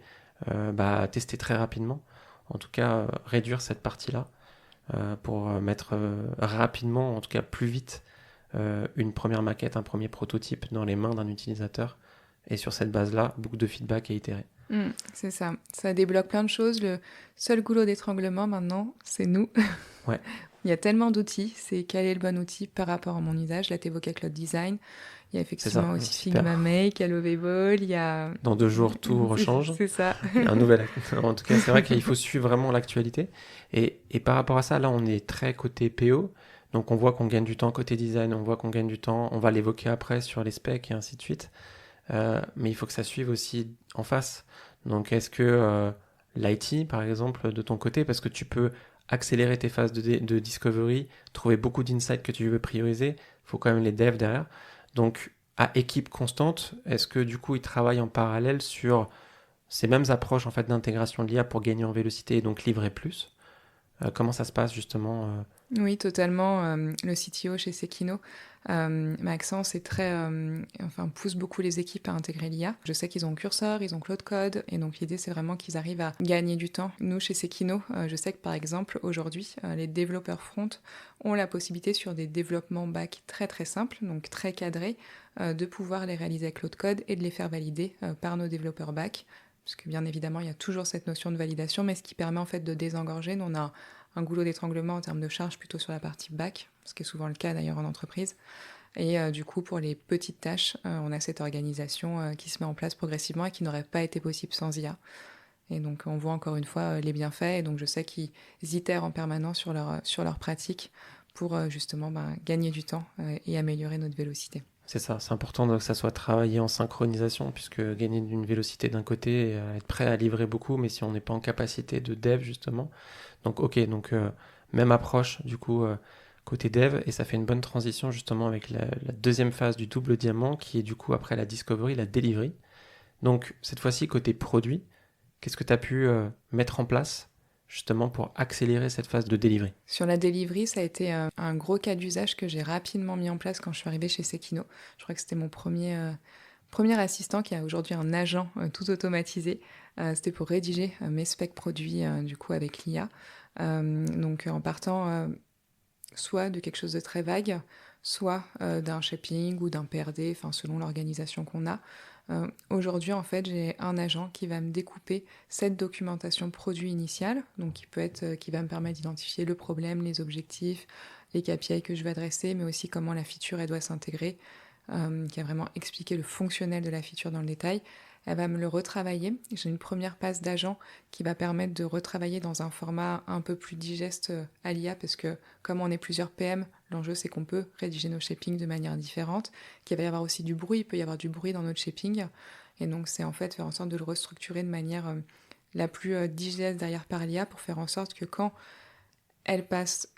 tester très rapidement. En tout cas, réduire cette partie-là pour mettre rapidement, en tout cas plus vite, une première maquette, un premier prototype dans les mains d'un utilisateur. Et sur cette base-là, boucle de feedback et itérer. C'est ça. Ça débloque plein de choses. Le seul goulot d'étranglement maintenant, c'est nous. Ouais. Il y a tellement d'outils. C'est quel est le bon outil par rapport à mon usage. Là, tu évoquais Cloud Design. Il y a effectivement aussi Figma Make, il y a Lovable, il y a... Dans 2 jours, tout rechange. C'est ça. Il y a un nouvel... En tout cas, c'est vrai qu'il faut suivre vraiment l'actualité. Et par rapport à ça, là, on est très côté PO. Donc, on voit qu'on gagne du temps côté design, on voit qu'on gagne du temps. On va l'évoquer après sur les specs et ainsi de suite. Mais il faut que ça suive aussi en face. Donc, est-ce que l'IT, par exemple, de ton côté, parce que tu peux accélérer tes phases de discovery, trouver beaucoup d'insights que tu veux prioriser, il faut quand même les devs derrière. Donc, à équipe constante, est-ce que du coup, ils travaillent en parallèle sur ces mêmes approches en fait d'intégration de l'IA pour gagner en vélocité et donc livrer plus? Comment ça se passe justement Oui, totalement. Le CTO chez Sekino, Maxence, pousse beaucoup les équipes à intégrer l'IA. Je sais qu'ils ont Cursor, ils ont Claude Code, et donc l'idée c'est vraiment qu'ils arrivent à gagner du temps. Nous, chez Sekino, je sais que par exemple, aujourd'hui, les développeurs front ont la possibilité sur des développements back très très simples, donc très cadrés, de pouvoir les réaliser avec Claude Code et de les faire valider par nos développeurs back. Parce que bien évidemment, il y a toujours cette notion de validation, mais ce qui permet en fait de désengorger. Nous, on a un goulot d'étranglement en termes de charge plutôt sur la partie back, ce qui est souvent le cas d'ailleurs en entreprise. Et du coup, pour les petites tâches, on a cette organisation qui se met en place progressivement et qui n'aurait pas été possible sans IA. Et donc, on voit encore une fois les bienfaits. Et donc, je sais qu'ils itèrent en permanence sur leur pratique pour justement gagner du temps et améliorer notre vélocité. C'est ça, c'est important que ça soit travaillé en synchronisation, puisque gagner d'une vélocité d'un côté, et être prêt à livrer beaucoup, mais si on n'est pas en capacité de dev justement. Donc même approche du coup côté dev, et ça fait une bonne transition justement avec la deuxième phase du double diamant, qui est du coup après la discovery, la delivery. Donc cette fois-ci côté produit, qu'est-ce que tu as pu mettre en place justement pour accélérer cette phase de delivery? Sur la delivery, ça a été un gros cas d'usage que j'ai rapidement mis en place quand je suis arrivée chez Sekino. Je crois que c'était mon premier assistant qui a aujourd'hui un agent tout automatisé. C'était pour rédiger mes specs produits du coup avec l'IA. Donc en partant soit de quelque chose de très vague, soit d'un shaping ou d'un PRD, selon l'organisation qu'on a. Aujourd'hui, en fait, j'ai un agent qui va me découper cette documentation produit initiale, donc qui va me permettre d'identifier le problème, les objectifs, les KPI que je vais adresser, mais aussi comment la feature elle doit s'intégrer, qui a vraiment expliqué le fonctionnel de la feature dans le détail. Elle va me le retravailler. J'ai une première passe d'agent qui va permettre de retravailler dans un format un peu plus digeste à l'IA, parce que comme on est plusieurs PM, l'enjeu c'est qu'on peut rédiger nos shapings de manière différente, qu'il va y avoir aussi du bruit, il peut y avoir du bruit dans notre shaping, et donc c'est en fait faire en sorte de le restructurer de manière la plus digeste derrière par l'IA, pour faire en sorte que quand elle passe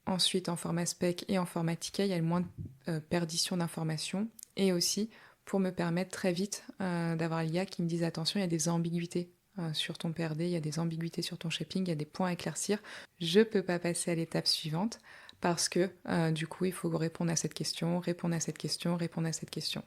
ensuite en format spec et en format ticket, il y a le moins de perdition d'informations, et aussi pour me permettre très vite d'avoir l'IA qui me dise attention, il y a des ambiguïtés sur ton PRD, il y a des ambiguïtés sur ton shaping, il y a des points à éclaircir. Je ne peux pas passer à l'étape suivante parce que du coup, il faut répondre à cette question, répondre à cette question, répondre à cette question.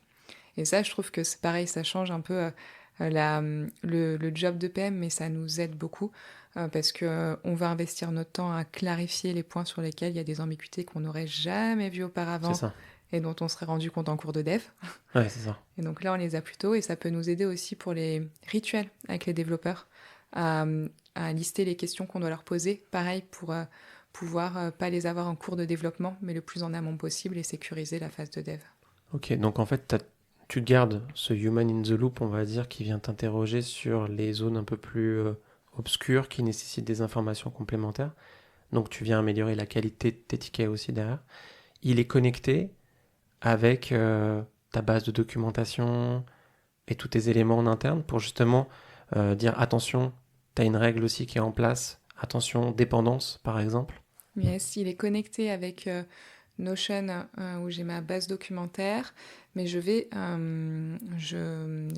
Et ça, je trouve que c'est pareil, ça change un peu le job de PM, mais ça nous aide beaucoup parce qu'on va investir notre temps à clarifier les points sur lesquels il y a des ambiguïtés qu'on n'aurait jamais vues auparavant. C'est ça. Et dont on serait rendu compte en cours de dev. Ouais, c'est ça. Et donc là, on les a plus tôt, et ça peut nous aider aussi pour les rituels avec les développeurs, à lister les questions qu'on doit leur poser. Pareil, pour pouvoir pas les avoir en cours de développement, mais le plus en amont possible, et sécuriser la phase de dev. Ok, donc en fait, tu gardes ce human in the loop, on va dire, qui vient t'interroger sur les zones un peu plus obscures, qui nécessitent des informations complémentaires. Donc tu viens améliorer la qualité de tes tickets aussi derrière. Il est connecté avec ta base de documentation et tous tes éléments en interne pour justement dire attention, tu as une règle aussi qui est en place, attention, dépendance par exemple. Yes, il est connecté avec Notion où j'ai ma base documentaire, mais il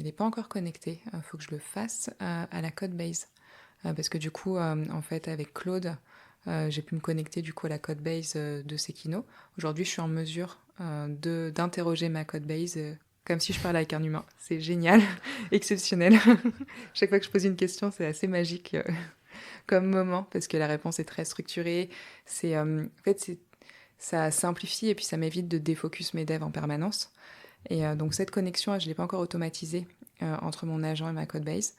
n'est pas encore connecté. Il faut que je le fasse à la Codebase. Parce que du coup, en fait, avec Claude, j'ai pu me connecter du coup à la Codebase de Sekino. Aujourd'hui, je suis en mesure d'interroger ma Codebase comme si je parlais avec un humain. C'est génial, exceptionnel. Chaque fois que je pose une question, c'est assez magique comme moment parce que la réponse est très structurée. En fait, ça simplifie et puis ça m'évite de défocus mes devs en permanence. Et donc cette connexion, je ne l'ai pas encore automatisée entre mon agent et ma Codebase.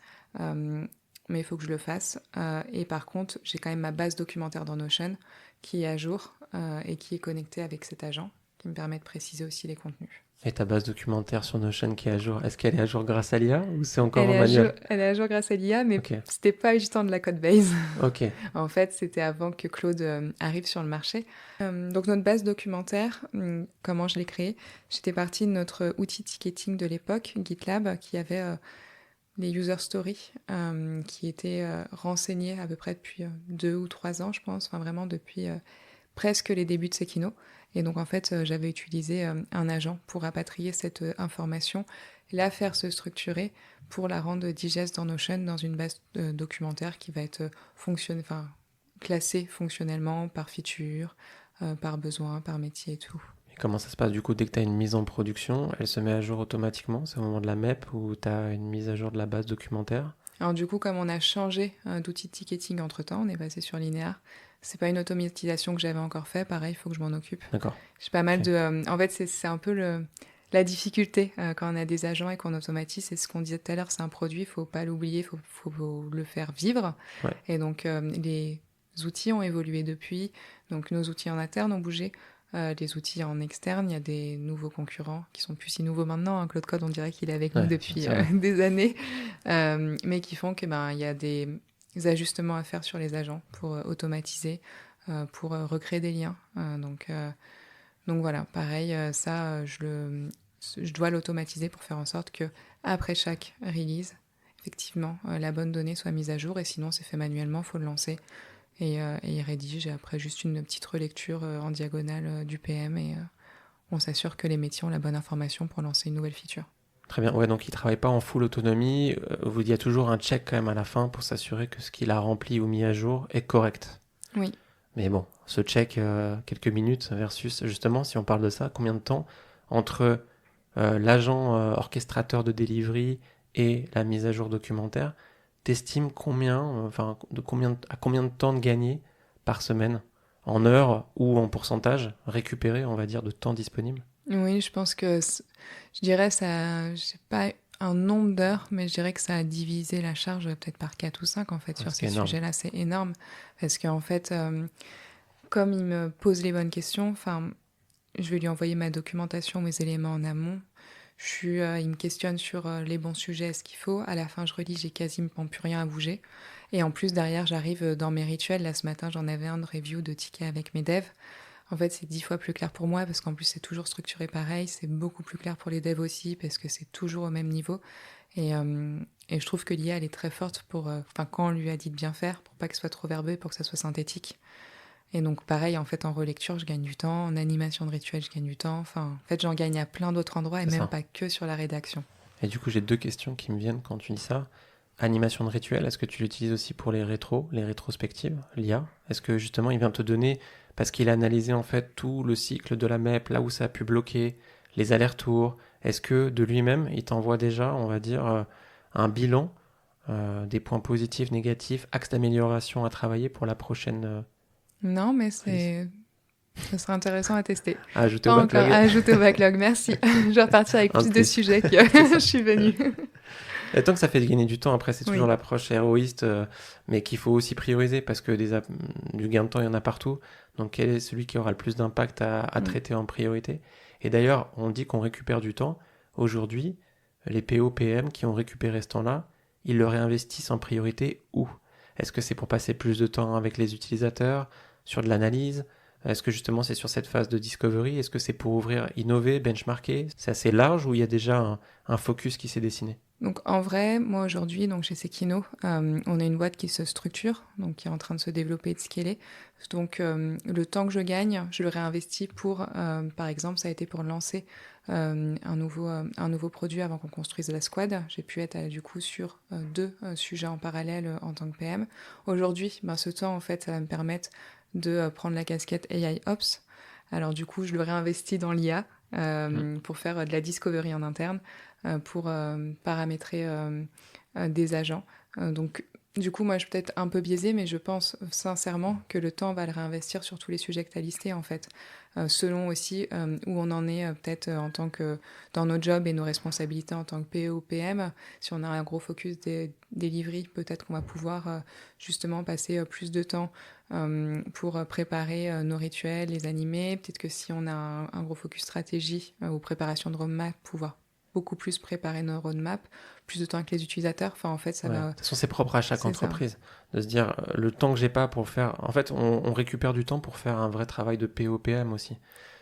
Mais il faut que je le fasse. Et par contre, j'ai quand même ma base documentaire dans Notion qui est à jour et qui est connectée avec cet agent, qui me permet de préciser aussi les contenus. Et ta base documentaire sur Notion qui est à jour, est-ce qu'elle est à jour grâce à l'IA ou c'est encore en manuel? Elle est à jour grâce à l'IA, mais Ok. c'était pas du temps de la Codebase. Ok. En fait, c'était avant que Claude arrive sur le marché. Donc notre base documentaire, comment je l'ai créée? J'étais partie de notre outil ticketing de l'époque, GitLab, qui avait les user stories qui étaient renseignés à peu près depuis 2 ou 3 ans, je pense, enfin vraiment depuis presque les débuts de Sekino. Et donc en fait, j'avais utilisé un agent pour rapatrier cette information, la faire se structurer pour la rendre digeste dans Notion, dans une base documentaire qui va être classée fonctionnellement par feature, par besoin, par métier et tout. Et comment ça se passe du coup dès que tu as une mise en production, elle se met à jour automatiquement? C'est au moment de la MEP ou tu as une mise à jour de la base documentaire? Alors du coup, comme on a changé d'outil de ticketing entre-temps, on est passé sur Linear. C'est pas une automatisation que j'avais encore fait, pareil, il faut que je m'en occupe. D'accord. J'ai pas mal de... en fait, c'est un peu la difficulté quand on a des agents et qu'on automatise. C'est ce qu'on disait tout à l'heure, c'est un produit, il faut pas l'oublier, il faut le faire vivre. Ouais. Et donc, les outils ont évolué depuis. Donc, nos outils en interne ont bougé. Les outils en externe, il y a des nouveaux concurrents qui sont plus si nouveaux maintenant. Claude Code, on dirait qu'il est avec nous depuis des années, mais qui font qu'il y a des ajustements à faire sur les agents pour automatiser, pour recréer des liens. Donc voilà, pareil, je dois l'automatiser pour faire en sorte que après chaque release, effectivement, la bonne donnée soit mise à jour. Et sinon, c'est fait manuellement, il faut le lancer. Et il rédige, et après juste une petite relecture en diagonale du PM et on s'assure que les métiers ont la bonne information pour lancer une nouvelle feature. Très bien, ouais, donc il ne travaille pas en full autonomie, il y a toujours un check quand même à la fin pour s'assurer que ce qu'il a rempli ou mis à jour est correct. Oui. Mais bon, ce check, quelques minutes versus, justement, si on parle de ça, combien de temps entre l'agent orchestrateur de delivery et la mise à jour documentaire, t'estimes à combien de temps de gagner par semaine, en heures ou en pourcentage récupéré, on va dire, de temps disponible? Oui, je pense que je dirais ça, je sais pas un nombre d'heures, mais je dirais que ça a divisé la charge peut-être par 4 ou 5 en fait sur ces sujets-là. C'est énorme parce qu'en fait, comme il me pose les bonnes questions, je vais lui envoyer ma documentation, mes éléments en amont. Il me questionne sur les bons sujets, ce qu'il faut. À la fin, je relis, j'ai quasiment plus rien à bouger. Et en plus, derrière, j'arrive dans mes rituels. Là, ce matin, j'en avais un de review de tickets avec mes devs. En fait, c'est 10 fois plus clair pour moi parce qu'en plus, c'est toujours structuré pareil. C'est beaucoup plus clair pour les devs aussi parce que c'est toujours au même niveau. Et je trouve que l'IA, elle est très forte quand on lui a dit de bien faire, pour pas que ce soit trop verbeux, pour que ça soit synthétique. Et donc pareil, en fait, en relecture, je gagne du temps. En animation de rituel, je gagne du temps. En fait, j'en gagne à plein d'autres endroits et même pas que sur la rédaction. Et du coup, j'ai 2 questions qui me viennent quand tu dis ça. Animation de rituel, est-ce que tu l'utilises aussi pour les rétrospectives, l'IA? Est-ce que justement, il vient te donner, parce qu'il a analysé en fait tout le cycle de la MEP, là où ça a pu bloquer, les allers-retours, est-ce que de lui-même, il t'envoie déjà, on va dire, un bilan des points positifs, négatifs, axes d'amélioration à travailler pour la prochaine... Non, mais ça serait intéressant à tester. Ajouter au backlog. Ajouter au backlog, merci. Je vais repartir avec plus de sujets que je suis venue. Et tant que ça fait gagner du temps, après c'est toujours l'approche héroïste, mais qu'il faut aussi prioriser parce que du gain de temps, il y en a partout. Donc quel est celui qui aura le plus d'impact à traiter en priorité? Et d'ailleurs, on dit qu'on récupère du temps. Aujourd'hui, les PO, PM qui ont récupéré ce temps-là, ils le réinvestissent en priorité où? Est-ce que c'est pour passer plus de temps avec les utilisateurs, sur de l'analyse, Est-ce que justement c'est sur cette phase de discovery? Est-ce que c'est pour ouvrir, innover, benchmarker? C'est assez large ou il y a déjà un focus qui s'est dessiné? Donc en vrai, moi aujourd'hui, donc chez Sekino, on a une boîte qui se structure, donc qui est en train de se développer et de scaler. Donc le temps que je gagne, je le réinvestis pour, par exemple, ça a été pour lancer un nouveau produit avant qu'on construise la squad. J'ai pu être du coup sur deux sujets en parallèle en tant que PM. Aujourd'hui, ce temps en fait, ça va me permettre de prendre la casquette AI Ops. Alors du coup, je le réinvestis dans l'IA pour faire de la discovery en interne, pour paramétrer des agents. Donc du coup, moi, je suis peut-être un peu biaisée, mais je pense sincèrement que le temps va le réinvestir sur tous les sujets que tu as listés, en fait. Selon aussi où on en est, peut-être en tant que dans nos jobs et nos responsabilités en tant que PE ou PM. Si on a un gros focus des delivery, peut-être qu'on va pouvoir justement passer plus de temps pour préparer nos rituels, les animer. Peut-être que si on a un gros focus stratégie ou préparation de roadmap, pouvoir beaucoup plus préparer nos roadmaps, plus de temps avec les utilisateurs. Enfin, en fait, ça va... De toute façon, c'est propre à chaque C'est entreprise. ça. De se dire, le temps que j'ai pas pour faire... En fait, on récupère du temps pour faire un vrai travail de POPM aussi.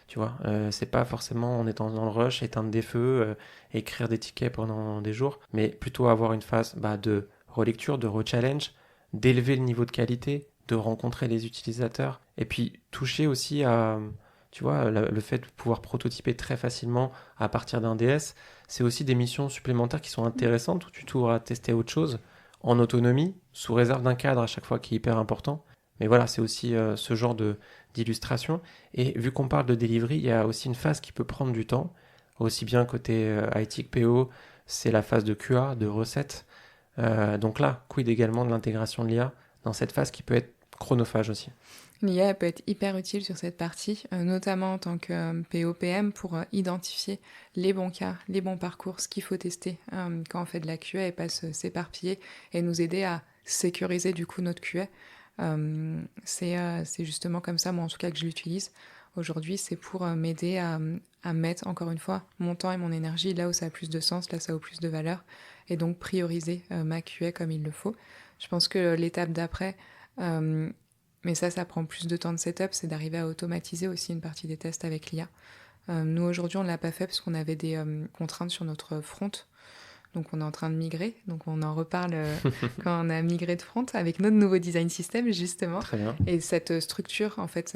Tu vois, c'est pas forcément en étant dans le rush, éteindre des feux, écrire des tickets pendant des jours, mais plutôt avoir une phase de relecture, de re-challenge, d'élever le niveau de qualité, de rencontrer les utilisateurs, et puis toucher aussi à, tu vois, le fait de pouvoir prototyper très facilement à partir d'un DS, c'est aussi des missions supplémentaires qui sont intéressantes où tu t'ouvres à tester autre chose en autonomie, sous réserve d'un cadre à chaque fois qui est hyper important. Mais voilà, c'est aussi ce genre d'illustration. Et vu qu'on parle de delivery, il y a aussi une phase qui peut prendre du temps, aussi bien côté IT que PO, c'est la phase de QA, de recettes. Donc là, quid également de l'intégration de l'IA dans cette phase qui peut être chronophage aussi. L'IA peut être hyper utile sur cette partie, notamment en tant que POPM pour identifier les bons cas, les bons parcours, ce qu'il faut tester quand on fait de la QA et pas s'éparpiller et nous aider à sécuriser du coup notre QA. C'est justement comme ça, moi en tout cas, que je l'utilise. Aujourd'hui, c'est pour m'aider à mettre, encore une fois, mon temps et mon énergie là où ça a plus de sens, là où ça a plus de valeur, et donc prioriser ma QA comme il le faut. Je pense que l'étape d'après, mais ça prend plus de temps de setup, c'est d'arriver à automatiser aussi une partie des tests avec l'IA. Nous, aujourd'hui, on ne l'a pas fait parce qu'on avait des contraintes sur notre front. Donc, on est en train de migrer. Donc, on en reparle quand on a migré de front avec notre nouveau design system, justement. Très bien. Et cette structure, en fait,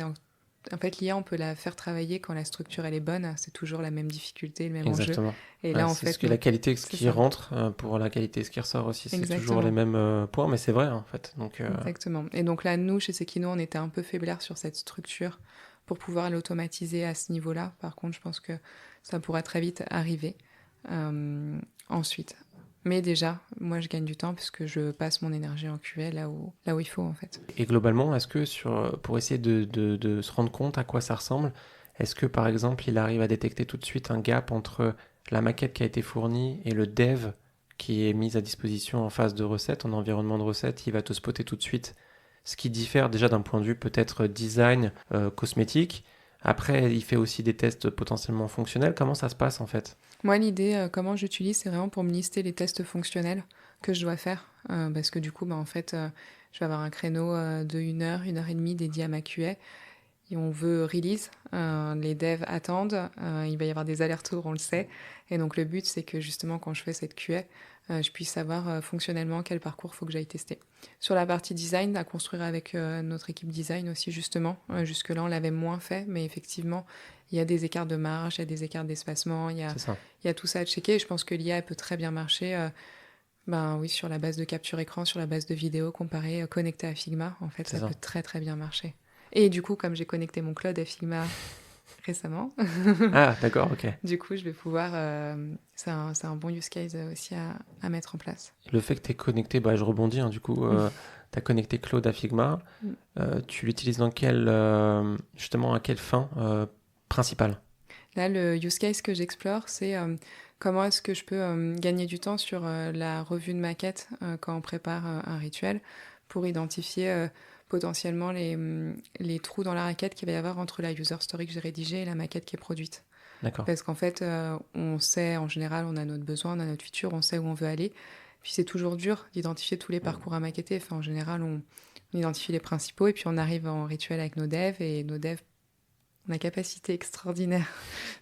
l'IA, on peut la faire travailler quand la structure, elle est bonne. C'est toujours la même difficulté, le même Exactement. enjeu. Et là, en c'est fait... ce que la qualité, ce qui ça. rentre pour la qualité, ce qui ressort aussi, c'est Exactement. toujours les mêmes points, mais c'est vrai en fait. Donc, Exactement. Et donc là, nous, chez Sekino, on était un peu faiblard sur cette structure pour pouvoir l'automatiser à ce niveau-là. Par contre, je pense que ça pourra très vite arriver ensuite. Mais déjà, moi, je gagne du temps puisque je passe mon énergie en QA là où il faut, en fait. Et globalement, est-ce que pour essayer de se rendre compte à quoi ça ressemble, est-ce que par exemple, il arrive à détecter tout de suite un gap entre la maquette qui a été fournie et le dev qui est mis à disposition en phase de recette, en environnement de recette, il va te spotter tout de suite ce qui diffère déjà d'un point de vue peut-être design, cosmétique. Après, il fait aussi des tests potentiellement fonctionnels. Comment ça se passe en fait? Moi, l'idée, comment j'utilise, c'est vraiment pour me lister les tests fonctionnels que je dois faire. Parce que du coup, en fait, je vais avoir un créneau de 1 heure et demie dédié à ma QA. Et on veut release, les devs attendent, il va y avoir des allers-retours, on le sait. Et donc le but, c'est que justement, quand je fais cette QA, je puisse savoir fonctionnellement quel parcours il faut que j'aille tester. Sur la partie design, à construire avec notre équipe design aussi, justement. Jusque-là, on l'avait moins fait, mais effectivement, il y a des écarts de marge, il y a des écarts d'espacement, il y a tout ça à checker. Et je pense que l'IA peut très bien marcher oui, sur la base de capture écran, sur la base de vidéo comparée, connectée à Figma. En fait, ça peut très très bien marcher. Et du coup, comme j'ai connecté mon cloud à Figma récemment, ah d'accord, ok. Du coup, je vais pouvoir... c'est un bon use case aussi à mettre en place. Le fait que tu es connecté, je rebondis, du coup, tu as connecté Claude à Figma, tu l'utilises dans justement à quelle fin principale? Là, le use case que j'explore, c'est comment est-ce que je peux gagner du temps sur la revue de maquette quand on prépare un rituel pour identifier potentiellement les trous dans la raquette qu'il va y avoir entre la user story que j'ai rédigée et la maquette qui est produite. D'accord. Parce qu'en fait, on sait, en général, on a notre besoin, on a notre feature, on sait où on veut aller. Puis c'est toujours dur d'identifier tous les parcours à maqueter. Enfin, en général, on identifie les principaux et puis on arrive en rituel avec nos devs et nos devs a capacité extraordinaire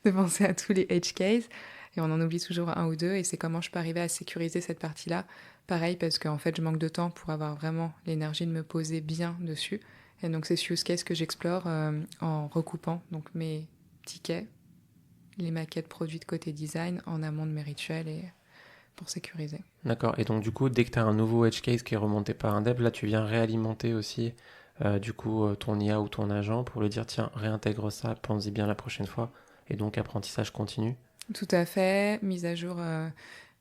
de penser à tous les edge cases et on en oublie toujours un ou deux et c'est comment je peux arriver à sécuriser cette partie-là. Pareil parce qu'en fait je manque de temps pour avoir vraiment l'énergie de me poser bien dessus et donc c'est ce use case que j'explore en recoupant donc mes tickets, les maquettes produites côté design en amont de mes rituels et pour sécuriser. D'accord, et donc du coup dès que tu as un nouveau edge case qui est remonté par un dev, là tu viens réalimenter aussi ton IA ou ton agent pour lui dire tiens réintègre ça, pense-y bien la prochaine fois et donc apprentissage continu. Tout à fait, mise à jour,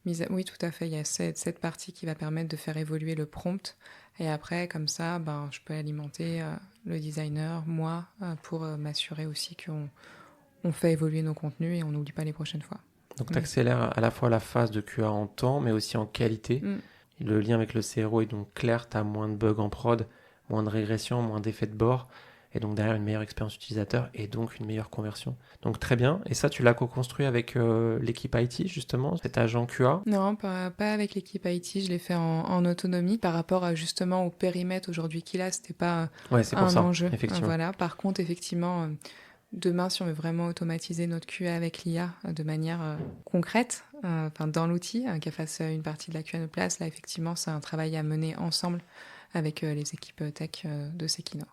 oui tout à fait, il y a cette partie qui va permettre de faire évoluer le prompt et après comme ça je peux alimenter le designer, moi, pour m'assurer aussi qu'on fait évoluer nos contenus et on n'oublie pas les prochaines fois. Donc tu accélères à la fois la phase de QA en temps mais aussi en qualité. Le lien avec le CRO est donc clair, tu as moins de bugs en prod, moins de régression, moins d'effets de bord, et donc derrière une meilleure expérience utilisateur et donc une meilleure conversion. Donc très bien, et ça tu l'as co-construit avec l'équipe IT justement, cet agent QA? Non, pas avec l'équipe IT, je l'ai fait en autonomie par rapport justement au périmètre aujourd'hui qu'il a, c'était pas c'est pour un ça, enjeu. effectivement. Voilà. Par contre, effectivement, demain, si on veut vraiment automatiser notre QA avec l'IA de manière concrète, dans l'outil, qu'elle fasse une partie de la QA à notre place, là, effectivement, c'est un travail à mener ensemble avec les équipes tech de Sekino.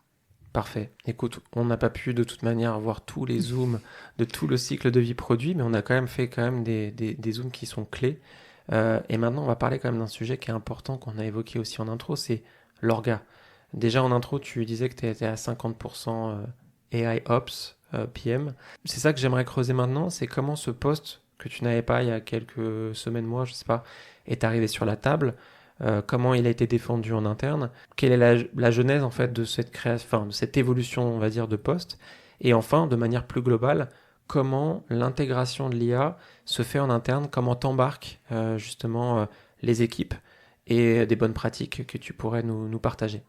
Parfait. Écoute, on n'a pas pu de toute manière voir tous les zooms de tout le cycle de vie produit, mais on a quand même fait des zooms qui sont clés. Et maintenant, on va parler quand même d'un sujet qui est important, qu'on a évoqué aussi en intro, c'est l'orga. Déjà en intro, tu disais que tu étais à 50% AI Ops, PM. C'est ça que j'aimerais creuser maintenant, c'est comment ce poste que tu n'avais pas il y a quelques semaines, mois, je sais pas, est arrivé sur la table. Comment il a été défendu en interne, quelle est la genèse en fait de cette création, de cette évolution, on va dire, de poste, et enfin, de manière plus globale, comment l'intégration de l'IA se fait en interne, comment t'embarques justement les équipes et des bonnes pratiques que tu pourrais nous partager.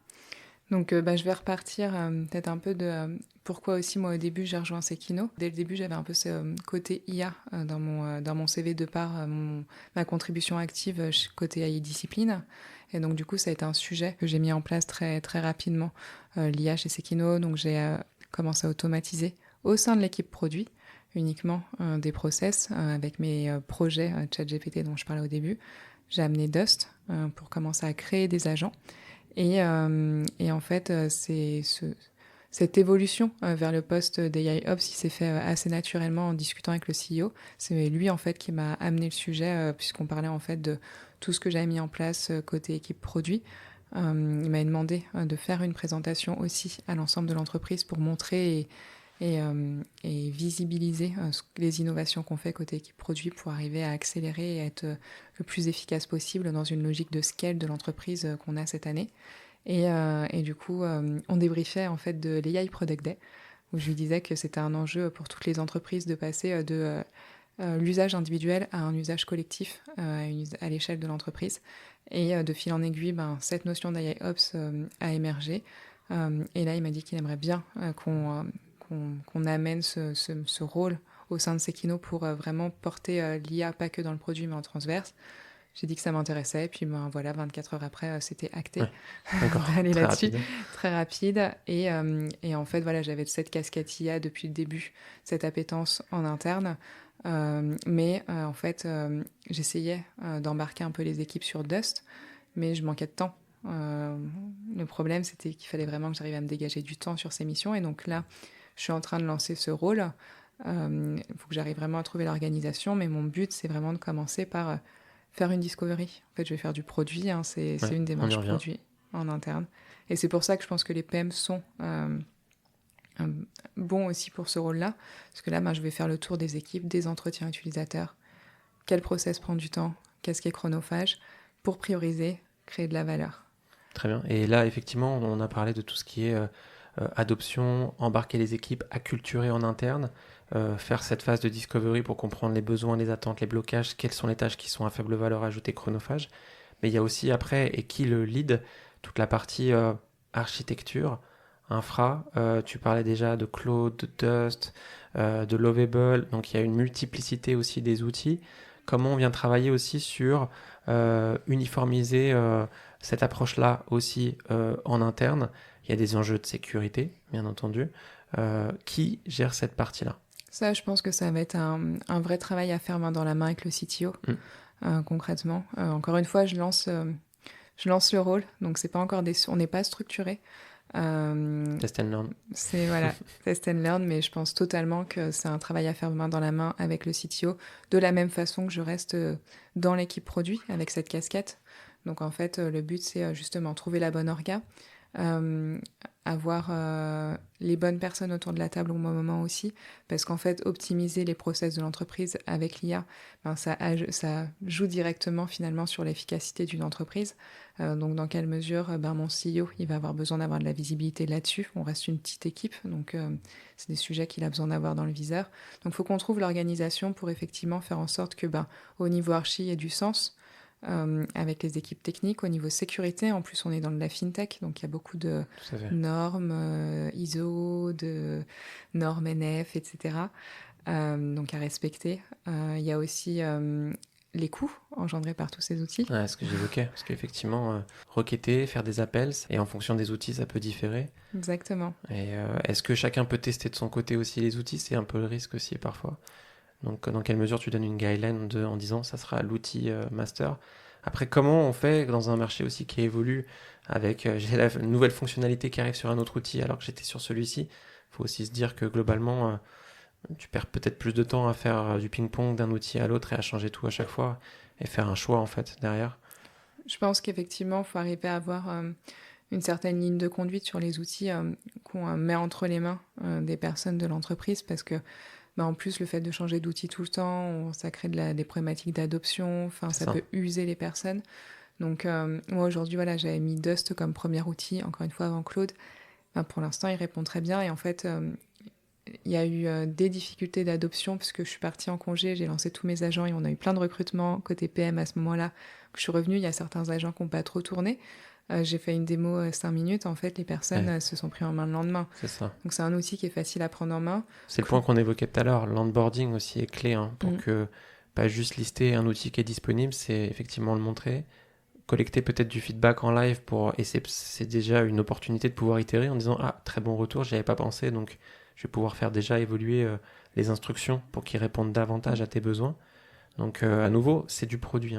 Donc je vais repartir peut-être un peu de pourquoi aussi moi au début j'ai rejoint Sekino. Dès le début j'avais un peu ce côté IA dans mon CV de par ma contribution active côté AI discipline. Et donc du coup ça a été un sujet que j'ai mis en place très, très rapidement, l'IA chez Sekino. Donc j'ai commencé à automatiser au sein de l'équipe produit uniquement des process avec mes projets ChatGPT dont je parlais au début. J'ai amené Dust pour commencer à créer des agents. Et en fait, cette évolution vers le poste d'AI Ops, il s'est fait assez naturellement en discutant avec le CEO. C'est lui, en fait, qui m'a amené le sujet, puisqu'on parlait, en fait, de tout ce que j'avais mis en place côté équipe produit. Il m'a demandé de faire une présentation aussi à l'ensemble de l'entreprise pour montrer et visibiliser les innovations qu'on fait côté équipe produit pour arriver à accélérer et être le plus efficace possible dans une logique de scale de l'entreprise qu'on a cette année. Et du coup, on débriefait en fait de l'AI Product Day, où je lui disais que c'était un enjeu pour toutes les entreprises de passer de l'usage individuel à un usage collectif à l'échelle de l'entreprise. Et de fil en aiguille, cette notion d'AI Ops a émergé. Et là, il m'a dit qu'il aimerait bien qu'on amène ce rôle au sein de Sekino pour vraiment porter l'IA pas que dans le produit mais en transverse. J'ai dit que ça m'intéressait, et puis voilà, 24 heures après, c'était acté d'aller là-dessus. Très rapide. Et en fait, voilà, j'avais cette casquette IA depuis le début, cette appétence en interne. Mais en fait, j'essayais d'embarquer un peu les équipes sur Dust, mais je manquais de temps. Le problème, c'était qu'il fallait vraiment que j'arrive à me dégager du temps sur ces missions. Et donc là, je suis en train de lancer ce rôle. Il faut que j'arrive vraiment à trouver l'organisation, mais mon but, c'est vraiment de commencer par faire une discovery. En fait, je vais faire du produit, c'est une démarche produit en interne. Et c'est pour ça que je pense que les PM sont bons aussi pour ce rôle-là, parce que là, je vais faire le tour des équipes, des entretiens utilisateurs, quel process prend du temps, qu'est-ce qui est chronophage, pour prioriser, créer de la valeur. Très bien. Et là, effectivement, on a parlé de tout ce qui est adoption, embarquer les équipes, acculturer en interne, faire cette phase de discovery pour comprendre les besoins, les attentes, les blocages, quelles sont les tâches qui sont à faible valeur ajoutée chronophage. Mais il y a aussi après, et qui le lead, toute la partie architecture, infra. Tu parlais déjà de Cloud, de Dust, de Lovable. Donc il y a une multiplicité aussi des outils. Comment on vient travailler aussi sur uniformiser cette approche-là aussi en interne. Il y a des enjeux de sécurité, bien entendu. Qui gère cette partie-là? Ça, je pense que ça va être un vrai travail à faire main dans la main avec le CTO, concrètement. Encore une fois, je lance le rôle, donc c'est pas encore on n'est pas structuré. Test and learn. C'est voilà, test and learn, mais je pense totalement que c'est un travail à faire main dans la main avec le CTO, de la même façon que je reste dans l'équipe produit avec cette casquette. Donc en fait, le but, c'est justement trouver la bonne orga, avoir les bonnes personnes autour de la table au bon moment aussi, parce qu'en fait, optimiser les process de l'entreprise avec l'IA, ça joue directement finalement sur l'efficacité d'une entreprise. Donc dans quelle mesure mon CEO il va avoir besoin d'avoir de la visibilité là-dessus. On reste une petite équipe, donc c'est des sujets qu'il a besoin d'avoir dans le viseur. Donc il faut qu'on trouve l'organisation pour effectivement faire en sorte que au niveau archi il y ait du sens, avec les équipes techniques. Au niveau sécurité, en plus on est dans de la fintech, donc il y a beaucoup de normes ISO, de normes NF, etc. Donc à respecter. Il y a aussi les coûts engendrés par tous ces outils. Ouais, ce que j'évoquais, parce qu'effectivement, requêter, faire des appels, et en fonction des outils, ça peut différer. Exactement. Et est-ce que chacun peut tester de son côté aussi les outils? C'est un peu le risque aussi parfois. Donc dans quelle mesure tu donnes une guideline en disant ça sera l'outil master? Après, comment on fait dans un marché aussi qui évolue avec j'ai la nouvelle fonctionnalité qui arrive sur un autre outil alors que j'étais sur celui-ci? Il faut aussi se dire que globalement, tu perds peut-être plus de temps à faire du ping-pong d'un outil à l'autre et à changer tout à chaque fois et faire un choix en fait derrière. Je pense qu'effectivement, il faut arriver à avoir une certaine ligne de conduite sur les outils qu'on met entre les mains des personnes de l'entreprise, parce que en plus, le fait de changer d'outil tout le temps, ça crée des problématiques d'adoption, ça peut user les personnes. Donc moi aujourd'hui, j'avais mis Dust comme premier outil, encore une fois avant Claude. Pour l'instant, il répond très bien, et en fait, il y a eu des difficultés d'adoption puisque je suis partie en congé, j'ai lancé tous mes agents et on a eu plein de recrutements côté PM à ce moment-là. Je suis revenue, il y a certains agents qui n'ont pas trop tourné. J'ai fait une démo 5 minutes, en fait les personnes se sont pris en main le lendemain. C'est ça. Donc c'est un outil qui est facile à prendre en main. C'est le point qu'on évoquait tout à l'heure, l'onboarding aussi est clé pour que pas juste lister un outil qui est disponible, c'est effectivement le montrer, collecter peut-être du feedback en live et c'est déjà une opportunité de pouvoir itérer en disant très bon retour, j'y avais pas pensé, donc je vais pouvoir faire déjà évoluer les instructions pour qu'ils répondent davantage à tes besoins. Donc à nouveau, c'est du produit.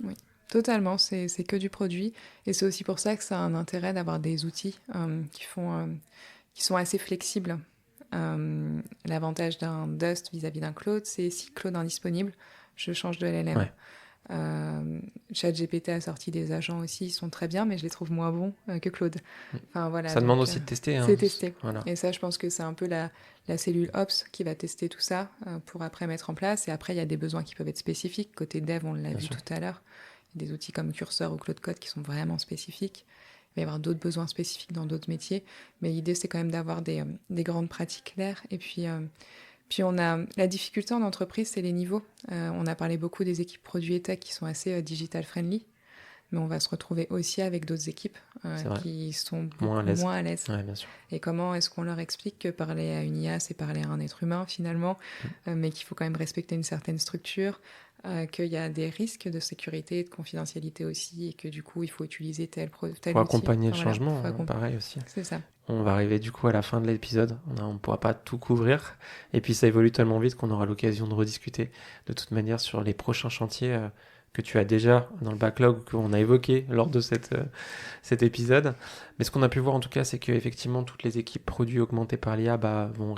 Oui. Totalement, c'est que du produit, et c'est aussi pour ça que ça a un intérêt d'avoir des outils qui sont assez flexibles. L'avantage d'un Dust vis-à-vis d'un Claude, c'est si Claude est indisponible, je change de LLM. Ouais. ChatGPT a sorti des agents aussi, ils sont très bien, mais je les trouve moins bons que Claude. Ça demande aussi de tester. C'est testé. Voilà. Et ça, je pense que c'est un peu la cellule Ops qui va tester tout ça pour après mettre en place. Et après, il y a des besoins qui peuvent être spécifiques. Côté dev, on l'a vu tout à l'heure. Il y a des outils comme Cursor ou Claude Code qui sont vraiment spécifiques. Il va y avoir d'autres besoins spécifiques dans d'autres métiers. Mais l'idée, c'est quand même d'avoir des grandes pratiques claires. Et puis on a la difficulté en entreprise, c'est les niveaux. On a parlé beaucoup des équipes produits et tech qui sont assez digital friendly, mais on va se retrouver aussi avec d'autres équipes qui sont moins à l'aise. Ouais, bien sûr. Et comment est-ce qu'on leur explique que parler à une IA, c'est parler à un être humain finalement, mais qu'il faut quand même respecter une certaine structure, qu'il y a des risques de sécurité et de confidentialité aussi, et que du coup il faut utiliser tel outil. Pour accompagner le changement, pareil aussi. C'est ça. On va arriver du coup à la fin de l'épisode, on ne pourra pas tout couvrir, et puis ça évolue tellement vite qu'on aura l'occasion de rediscuter de toute manière sur les prochains chantiers que tu as déjà dans le backlog, qu'on a évoqué lors de cet épisode. Mais ce qu'on a pu voir en tout cas, c'est qu'effectivement toutes les équipes produits augmentées par l'IA vont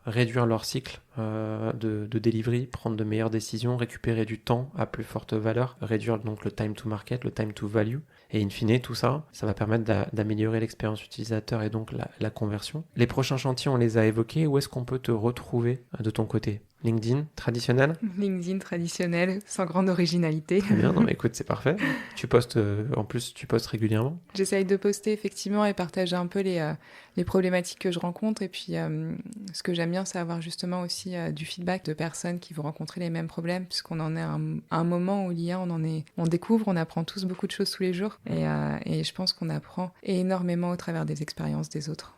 réduire leur cycle de delivery, prendre de meilleures décisions, récupérer du temps à plus forte valeur, réduire donc le time to market, le time to value. Et in fine, tout ça, ça va permettre d'améliorer l'expérience utilisateur et donc la conversion. Les prochains chantiers, on les a évoqués. Où est-ce qu'on peut te retrouver de ton côté ? LinkedIn traditionnel ? LinkedIn traditionnel, sans grande originalité. Très bien, non mais écoute, c'est parfait. Tu postes, en plus, tu postes régulièrement ? J'essaye de poster effectivement et partager un peu les problématiques que je rencontre. Et puis, ce que j'aime bien, c'est avoir justement aussi du feedback de personnes qui vont rencontrer les mêmes problèmes, puisqu'on en est à un moment où l'IA, on découvre, on apprend tous beaucoup de choses tous les jours. Et je pense qu'on apprend énormément au travers des expériences des autres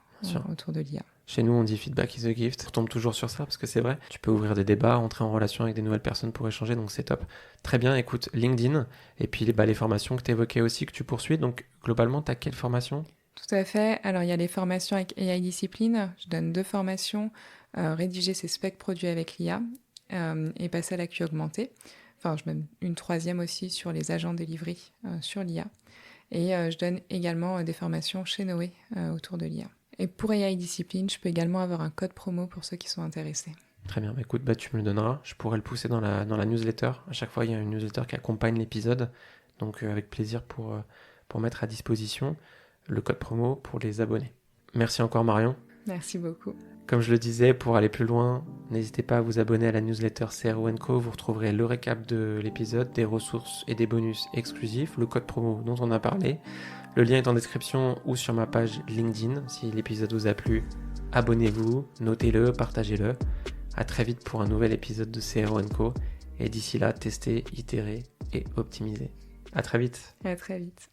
autour de l'IA. Chez nous, on dit feedback is a gift. On tombe toujours sur ça parce que c'est vrai. Tu peux ouvrir des débats, entrer en relation avec des nouvelles personnes pour échanger, donc c'est top. Très bien, écoute, LinkedIn, et puis les formations que tu évoquais aussi, que tu poursuis. Donc globalement, tu as quelle formation ? Tout à fait. Alors, il y a les formations avec AI Discipline. Je donne 2 formations, rédiger ses specs produits avec l'IA et passer à la QA augmentée. Enfin, je donne une 3e aussi sur les agents delivery sur l'IA. Et je donne également des formations chez Noé autour de l'IA. Et pour AI Discipline, je peux également avoir un code promo pour ceux qui sont intéressés. Très bien, écoute, tu me le donneras. Je pourrais le pousser dans la newsletter. À chaque fois, il y a une newsletter qui accompagne l'épisode. Donc, avec plaisir pour mettre à disposition le code promo pour les abonnés. Merci encore, Marion. Merci beaucoup. Comme je le disais, pour aller plus loin, n'hésitez pas à vous abonner à la newsletter CRO & Co. Vous retrouverez le récap de l'épisode, des ressources et des bonus exclusifs, le code promo dont on a parlé. Le lien est en description ou sur ma page LinkedIn. Si l'épisode vous a plu, abonnez-vous, notez-le, partagez-le. À très vite pour un nouvel épisode de CRO & Co. Et d'ici là, testez, itérez et optimisez. À très vite. À très vite.